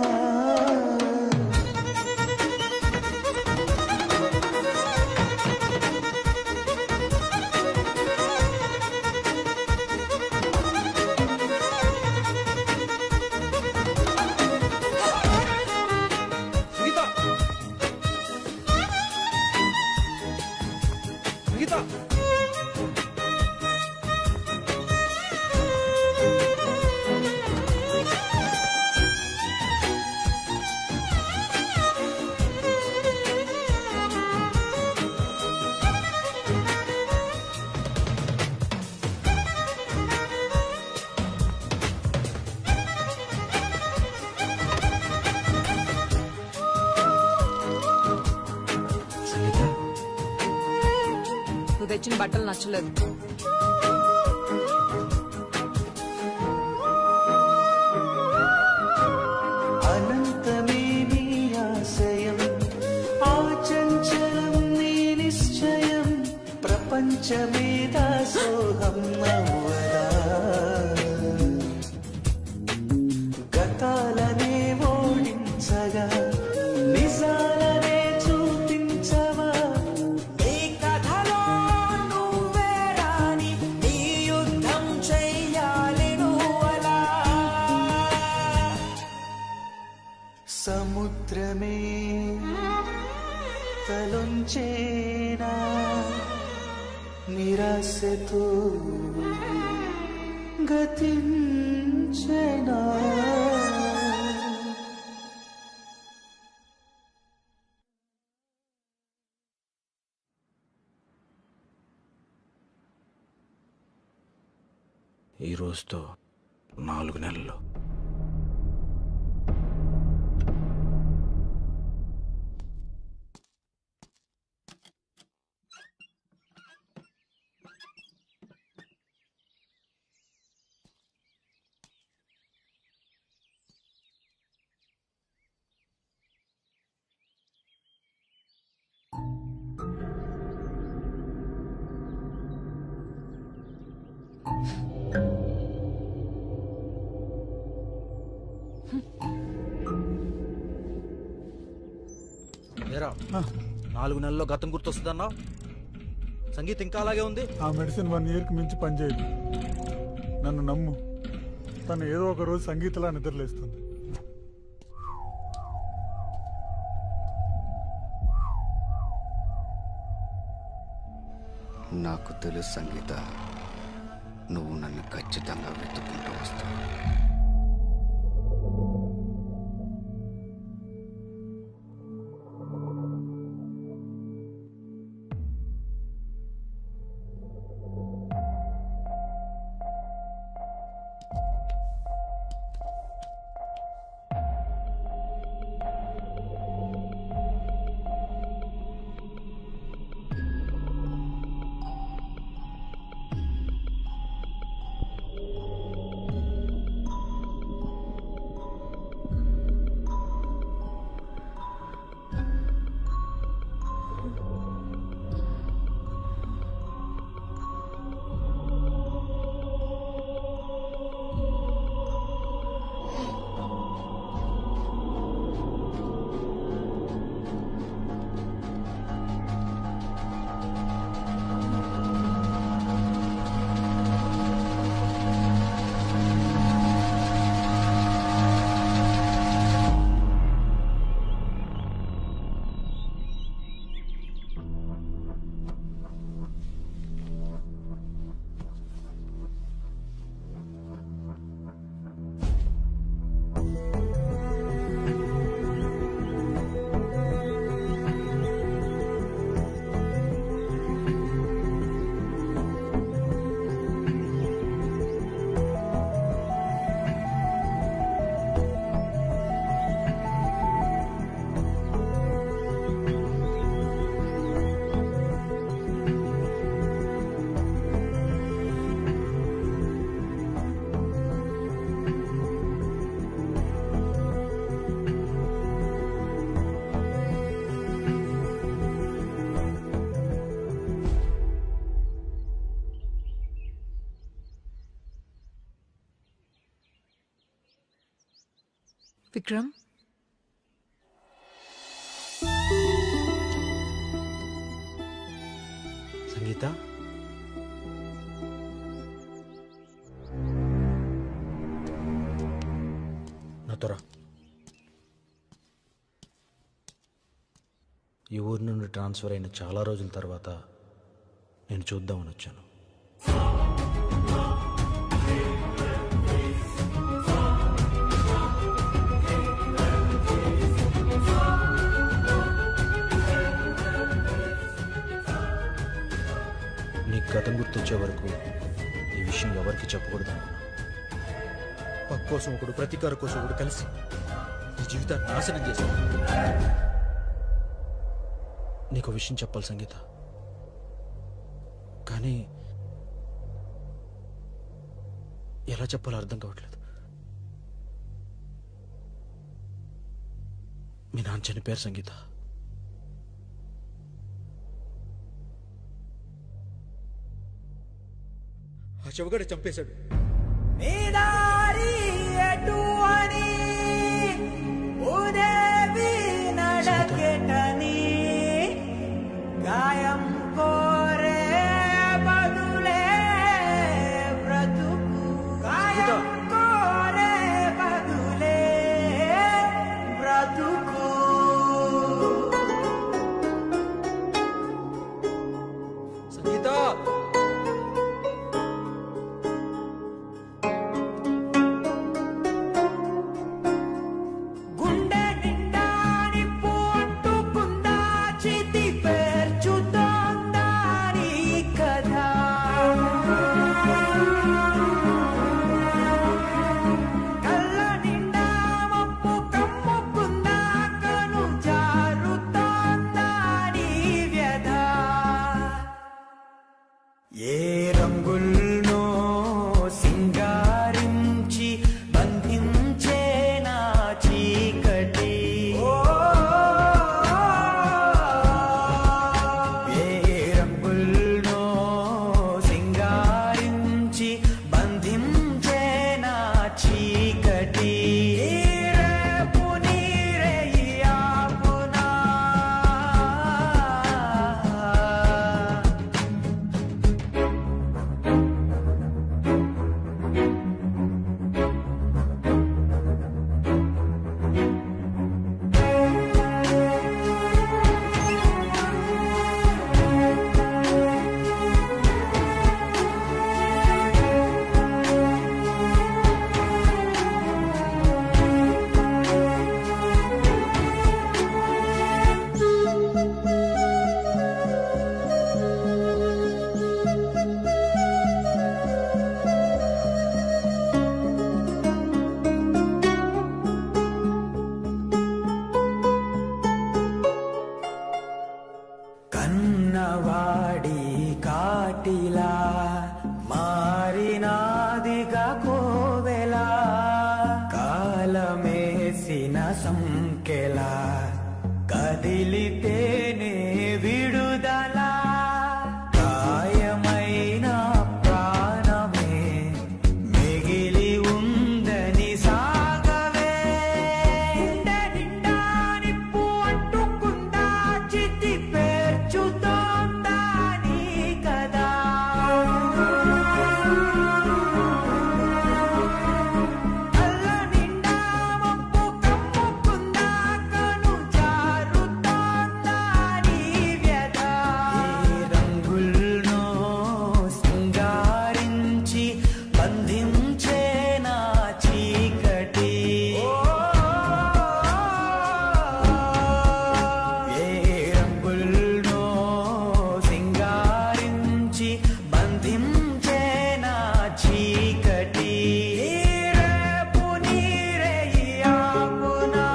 Speaker 8: నువ్వు తెచ్చిన బట్టలు నచ్చలేదు.
Speaker 13: అనంతమే నీ ఆశయం ఆచంచలం నీ నిశ్చయం ప్రపంచమే దాసోహం అవ్వదా గతాలనే ఓడించగా నిజాలనే చూపించవా నీ కథలో నువ్వే రాని నీ యుద్ధం చెయ్యాలి నువ్వలా ఆశలుంచేనా నిరాశతో గతించేనా
Speaker 6: ఈ రోజుతో 4 నెలలు. ఏరా 4 నెలల్లో గతం గుర్తొస్తుందన్నా? సంగీత ఇంకా అలాగే ఉంది.
Speaker 12: ఆ మెడిసిన్ 1 ఇయర్కి మించి పనిచేయదు. నన్ను నమ్ము, తను ఏదో ఒక రోజు సంగీతలా నిద్రలేస్తుంది.
Speaker 7: నాకు తెలుసు సంగీత, నువ్వు నన్ను ఖచ్చితంగా వెతుక్కుంటూ వస్తావు.
Speaker 8: విక్రమ్,
Speaker 6: సంగీత, నాతో రా. ఈ ఊరి నుండి ట్రాన్స్ఫర్ అయిన చాలా రోజుల తర్వాత నేను చూద్దామని వచ్చాను. నీకు గతం గుర్తొచ్చే వరకు ఈ విషయం ఎవరికి చెప్పకూడదు అనుకున్నా. పక్క కోసం ఒకడు, ప్రతీకార కోసం ఒకడు కలిసి నీ జీవితాన్ని నాశనం చేశాడు. నీకు విషయం చెప్పాలి సంగీత, కానీ ఎలా చెప్పాలో అర్థం కావట్లేదు. మీ నాన్న చనిపోయారు సంగీత. ఆ చెవగడ చంపేశాడు.
Speaker 13: గాయం కోరే బదులే బ్రతుకు, గాయం కోరే బదులే బ్రతుకు. రంగుల్నో సింగారించి బంధించే నా చీకటి ఏ రంగుల్నో సింగారించి బంధించే నా చీకటి కన్నవాడి కాటిలా మారినాదిగా కోవెలా కాలమేసిన సంకెలా కదిలితేనే విడుదల గాయమైన ప్రాణమే మిగిలి ఉందని సాగవే నిండా నిప్పు అంటుకుందా చితి పేర్చుతోందా నీ కదా అల్ల నిండా మబ్బు కమ్ముకుందా కను జారుతోందా నీ వ్యధ ఈ రంగుల్నో సింగారించి బంధించే నా చీకటి ఏ రంగుల్నో సింగారించి బంధించే నా చీకటి రేపు నీరే ఆపునా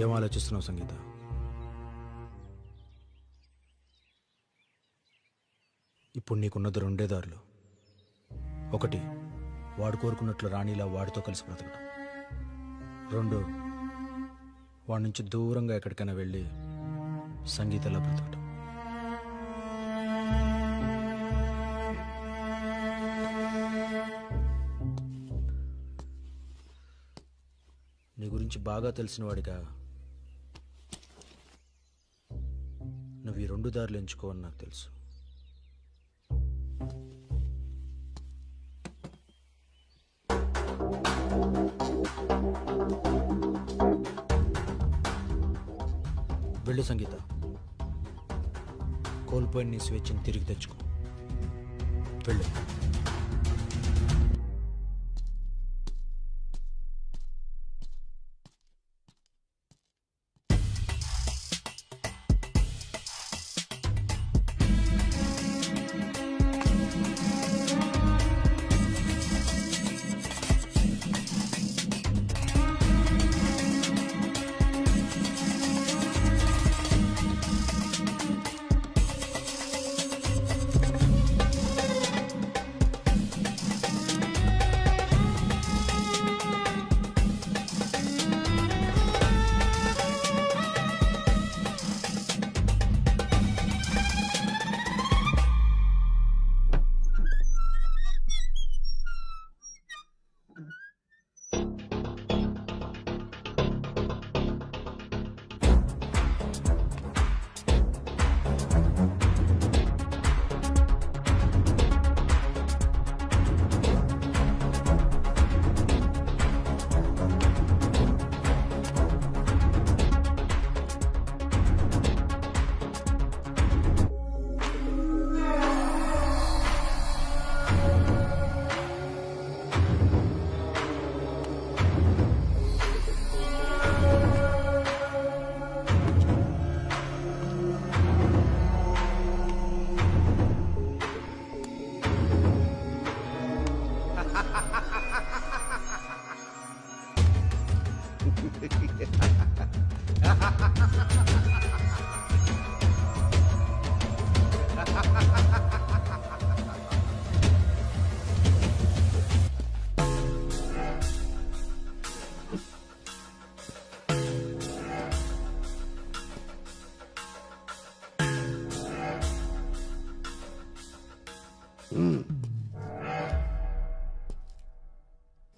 Speaker 6: ఏం ఆలోచిస్తున్నావు సంగీత? ఇప్పుడు నీకున్నది రెండే దారులు. ఒకటి, వాడు కోరుకున్నట్లు రాణిలా వాడితో కలిసి బ్రతకడం. రెండు, వాడి నుంచి దూరంగా ఎక్కడికైనా వెళ్ళి సంగీతలా బ్రతకడం. నీ గురించి బాగా తెలిసిన వాడిగా నువ్వు ఈ రెండు దారులు ఎంచుకోవని నాకు తెలుసు. వెళ్ళు సంగీత, కోల్పోయిన నీ స్వేచ్ఛను తిరిగి తెచ్చుకో. వెళ్ళు.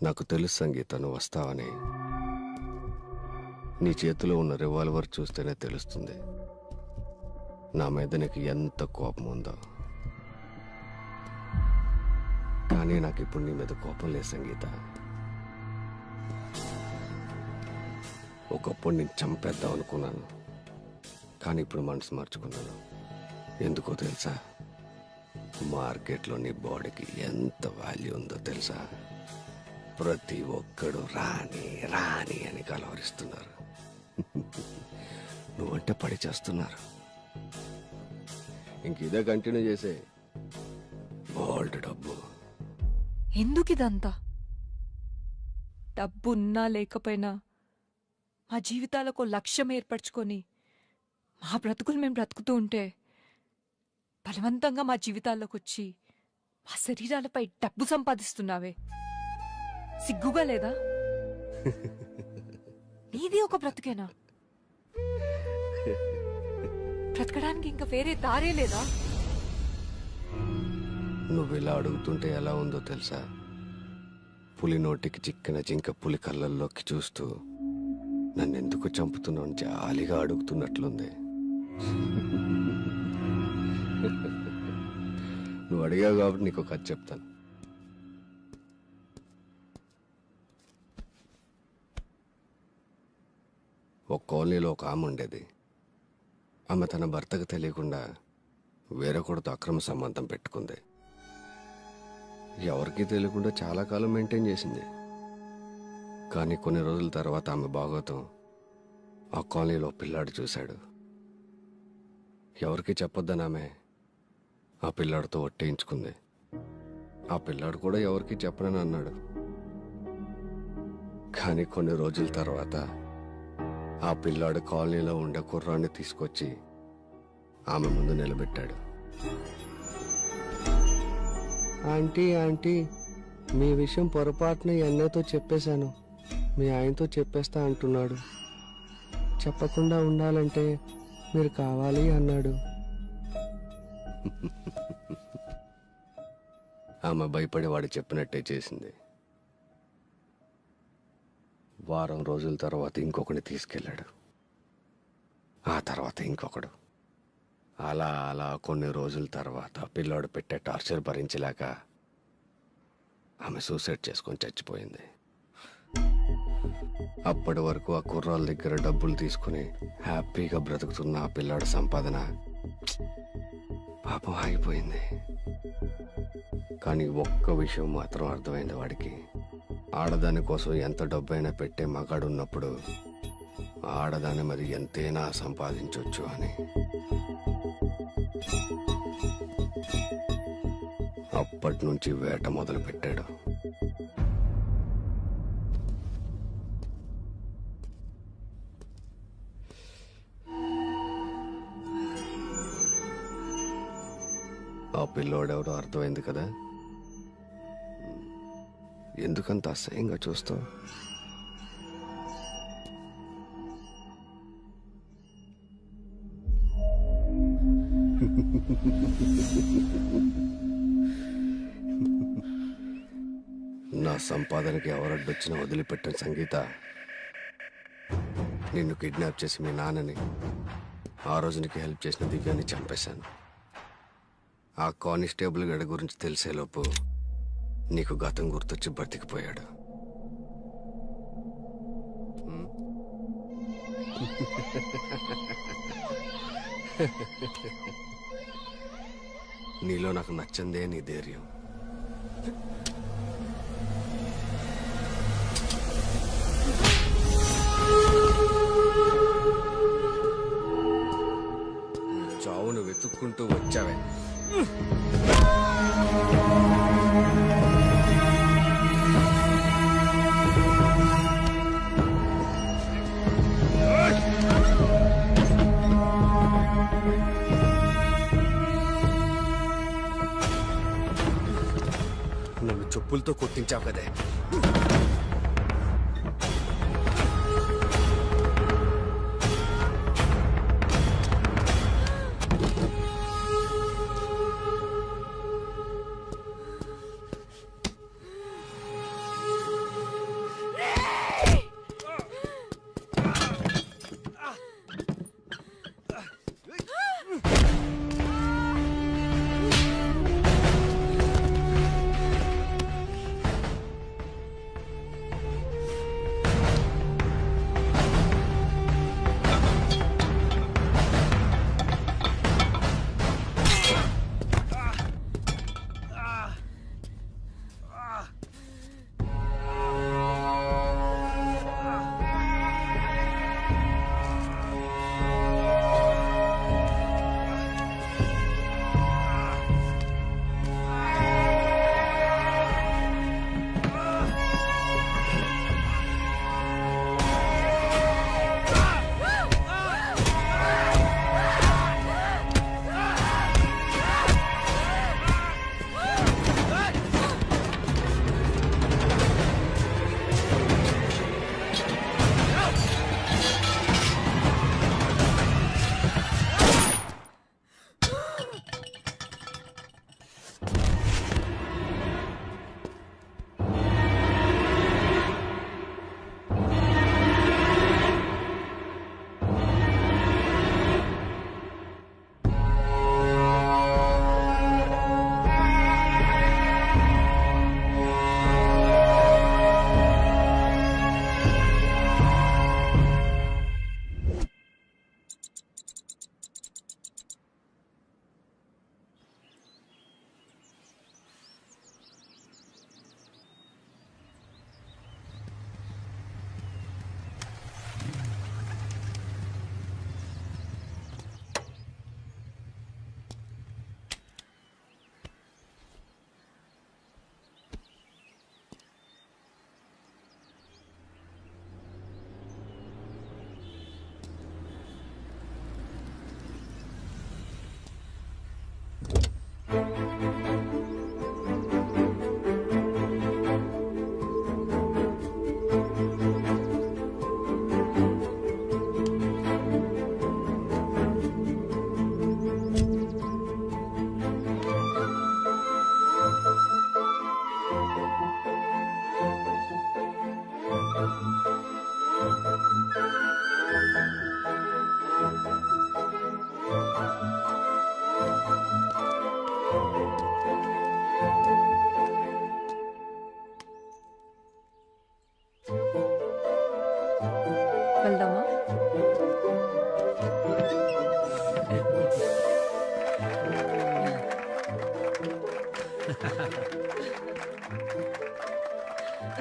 Speaker 7: నాకు తెలుసు సంగీత, నువ్వు వస్తావని. నీ చేతిలో ఉన్న రివాల్వర్ చూస్తేనే తెలుస్తుంది నా మీద నీకు ఎంత కోపం ఉందో. కానీ నాకు ఇప్పుడు నీ మీద కోపం లేదు సంగీత. ఒకప్పుడు నేను చంపేద్దాం అనుకున్నాను, కానీ ఇప్పుడు మనసు మార్చుకున్నాను. ఎందుకో తెలుసా? మార్కెట్లో నీ బాడీకి ఎంత వాల్యూ ఉందో తెలుసా? ప్రతి ఒక్కడు రాణి రాణి అని కలవరిస్తున్నారు. నువ్వంటే పడి చేస్తున్నారు. ఇంక ఇదే కంటిన్యూ చేసే. బోల్డ్ డబ్బు.
Speaker 8: ఎందుకు ఇదంతా? డబ్బు ఉన్నా లేకపోయినా మా జీవితాలకు లక్ష్యం ఏర్పరచుకొని మా బ్రతుకులు మేము బ్రతుకుతూ ఉంటే బలవంతంగా మా జీవితాల్లోకి వచ్చి మా శరీరాలపై డబ్బు సంపాదిస్తున్నావే, సిగ్గుగా లేదా? నీది ఒక బ్రతుకేనా? బ్రతకడానికి ఇంకా వేరే దారే లేదా?
Speaker 7: నువ్వు ఇలా అడుగుతుంటే ఎలా ఉందో తెలుసా? పులి నోటికి చిక్కిన జింక పులి కళ్ళల్లోకి చూస్తూ నన్నెందుకు చంపుతున్నావు జాలిగా అడుగుతున్నట్లుంది. నువ్వు అడిగావు కాబట్టి నీకు కథ చెప్తాను. ఒక కాలనీలో ఒక ఆమె ఉండేది. ఆమె తన భర్తకు తెలియకుండా వేరొకరితో అక్రమ సంబంధం పెట్టుకుంది. ఎవరికీ తెలియకుండా చాలా కాలం మెయింటైన్ చేసింది. కానీ కొన్ని రోజుల తర్వాత ఆమె భాగవతం ఆ కాలనీలో పిల్లాడు చూశాడు. ఎవరికి చెప్పొద్దని ఆమె ఆ పిల్లాడితో ఒట్టేయించుకుంది. ఆ పిల్లాడు కూడా ఎవరికి చెప్పనని అన్నాడు. కానీ కొన్ని రోజుల తర్వాత ఆ పిల్లాడు కాలనీలో ఉండే కుర్రాన్ని తీసుకొచ్చి ఆమె ముందు నిలబెట్టాడు. ఆంటీ ఆంటీ, మీ విషయం పొరపాటున అన్నయ్యతో చెప్పేశాను, మీ ఆయనతో చెప్పేస్తా అంటున్నాడు. చెప్పకుండా ఉండాలంటే మీరు కావాలి అన్నాడు. ఆమె భయపడి వాడు చెప్పినట్టే చేసింది. వారం రోజుల తర్వాత ఇంకొకటి తీసుకెళ్ళాడు. ఆ తర్వాత ఇంకొకడు. అలా అలా కొన్ని రోజుల తర్వాత పిల్లాడు పెట్టే టార్చర్ భరించలేక ఆమె సూసైడ్ చేసుకొని చచ్చిపోయింది. అప్పటి వరకు ఆ కుర్రాళ్ళ దగ్గర డబ్బులు తీసుకుని హ్యాపీగా బ్రతుకుతున్న ఆ పిల్లాడు సంపాదన పాపం ఆగిపోయింది. కానీ ఒక్క విషయం మాత్రం అర్థమైంది వాడికి. ఆడదాని కోసం ఎంత డబ్బైనా పెట్టే మగాడు ఉన్నప్పుడు ఆడదాన్ని మరి ఎంతైనా సంపాదించవచ్చు అని. అప్పటి నుంచి వేట మొదలు పెట్టాడు. ఆ పిల్లోడెవరో అర్థమైంది కదా? ఎందుకంత అసహ్యంగా చూస్తావు? నా సంపాదనకి ఎవరడ్డొచ్చినా వదిలిపెట్టిన సంగీత, నిన్ను కిడ్నాప్ చేసి మీ నాన్నని, ఆ రోజు నీకు హెల్ప్ చేసిన దివ్యాన్ని చంపేశాను. ఆ కానిస్టేబుల్ గడి గురించి తెలిసేలోపు నీకు గతం గుర్తొచ్చి బ్రతికిపోయాడు. నీలో నాకు నచ్చందే నీ ధైర్యం. చావును వెతుక్కుంటూ వచ్చావే. నన్ను చెప్పులతో కొట్టించావు కదే.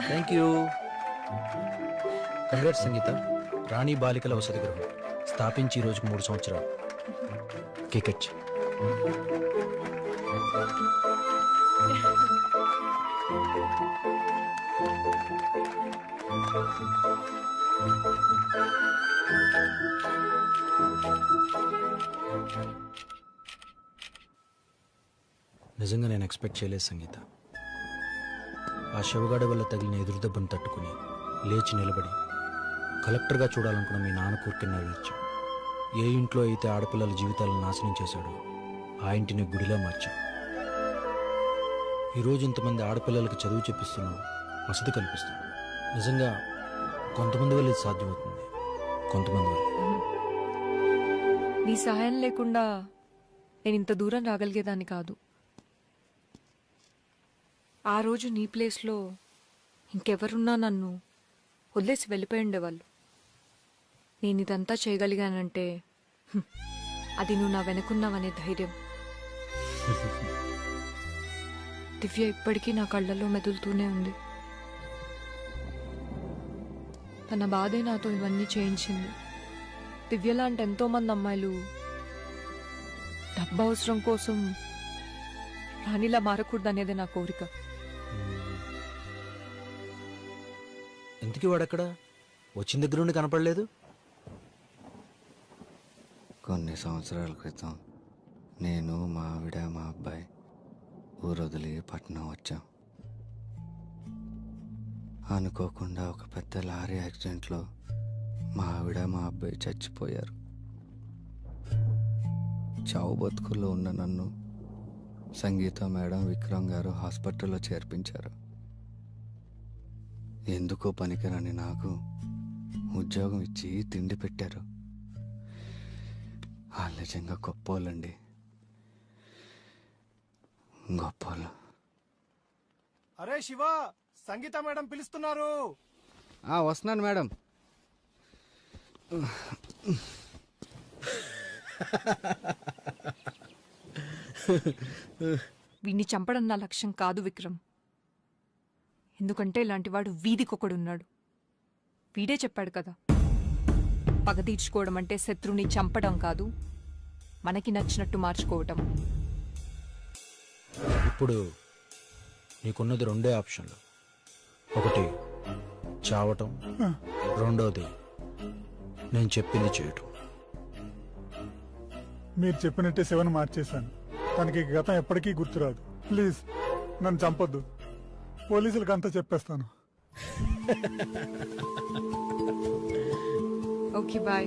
Speaker 6: Thank you. కంగ్రాట్స్ సంగీత. రాణి బాలికల వసతి గృహం స్థాపించి ఈ రోజుకు 3 సంవత్సరాలు. కేకెచ్. నిజంగా నేను ఎక్స్పెక్ట్ చేయలేదు సంగీత. ఆ శవగాడి వల్ల తగిలిన ఎదురుదెబ్బను తట్టుకుని లేచి నిలబడి కలెక్టర్గా చూడాలనుకున్న మీ నాన్న కోరిక నెరవేర్చా. ఏ ఇంట్లో అయితే ఆడపిల్లల జీవితాలను నాశనం చేశాడో ఆ ఇంటిని గుడిలా మార్చా. ఈరోజు ఇంతమంది ఆడపిల్లలకి చదువు చెప్పిస్తున్నాం, వసతి కల్పిస్తున్నాం. నిజంగా కొంతమంది వల్ల ఇది సాధ్యమవుతుంది, కొంతమంది వల్ల.
Speaker 8: నీ సహాయం లేకుండా నేను ఇంత దూరం రాగలిగేదాన్ని కాదు. ఆ రోజు నీ ప్లేస్లో ఇంకెవరున్నా నన్ను వదిలేసి వెళ్ళిపోయి ఉండేవాళ్ళు. నేను ఇదంతా చేయగలిగానంటే అది నువ్వు నా వెనుకున్నావనే ధైర్యం. దివ్య ఇప్పటికీ నా కళ్ళల్లో మెదులుతూనే ఉంది. తన బాధే నాతో ఇవన్నీ చేయించింది. దివ్య లాంటి ఎంతోమంది అమ్మాయిలు డబ్బు అవసరం కోసం రాణిలా మారకూడదనేదే నా కోరిక.
Speaker 6: ఎందుకు వాడక్కడ వచ్చిన దగ్గర నుండి కనపడలేదు?
Speaker 7: కొన్ని సంవత్సరాల క్రితం నేను, మా ఆవిడ, మా అబ్బాయి ఊరు వదిలి పట్నం వచ్చాం. అనుకోకుండా ఒక పెద్ద లారీ యాక్సిడెంట్లో మా ఆవిడ, మా అబ్బాయి చచ్చిపోయారు. చావు బతుకుల్లో ఉన్న నన్ను సంగీత మేడం, విక్రమ్ గారు హాస్పిటల్లో చేర్పించారు. ఎందుకో పనికిరాని నాకు ఉద్యోగం ఇచ్చి తిండి పెట్టారు. వాళ్ళు నిజంగా గొప్పోళ్ళండి, గొప్పోళ్ళు.
Speaker 14: అరే శివ, సంగీత మేడం పిలుస్తున్నారు.
Speaker 7: వస్తున్నాను మేడం.
Speaker 8: వీడిని చంపడం నా లక్ష్యం కాదు విక్రమ్. ఎందుకంటే ఇలాంటివాడు వీధికొకడున్నాడు. వీడే చెప్పాడు కదా, పగ తీర్చుకోవడం అంటే శత్రువుని చంపడం కాదు, మనకి నచ్చినట్టు మార్చుకోవటం.
Speaker 6: ఇప్పుడు నీకున్నది 2 ఆప్షన్లు. ఒకటి చావటం, రెండోది నేను చెప్పింది చేయటం.
Speaker 12: మీరు చెప్పినట్టే శివను మార్చేశాను. తనకి గతం ఎప్పటికీ గుర్తురాదు. ప్లీజ్ నన్ను చంపొద్దు. పోలీసులకు అంతా చెప్పేస్తాను.
Speaker 8: Okay bye.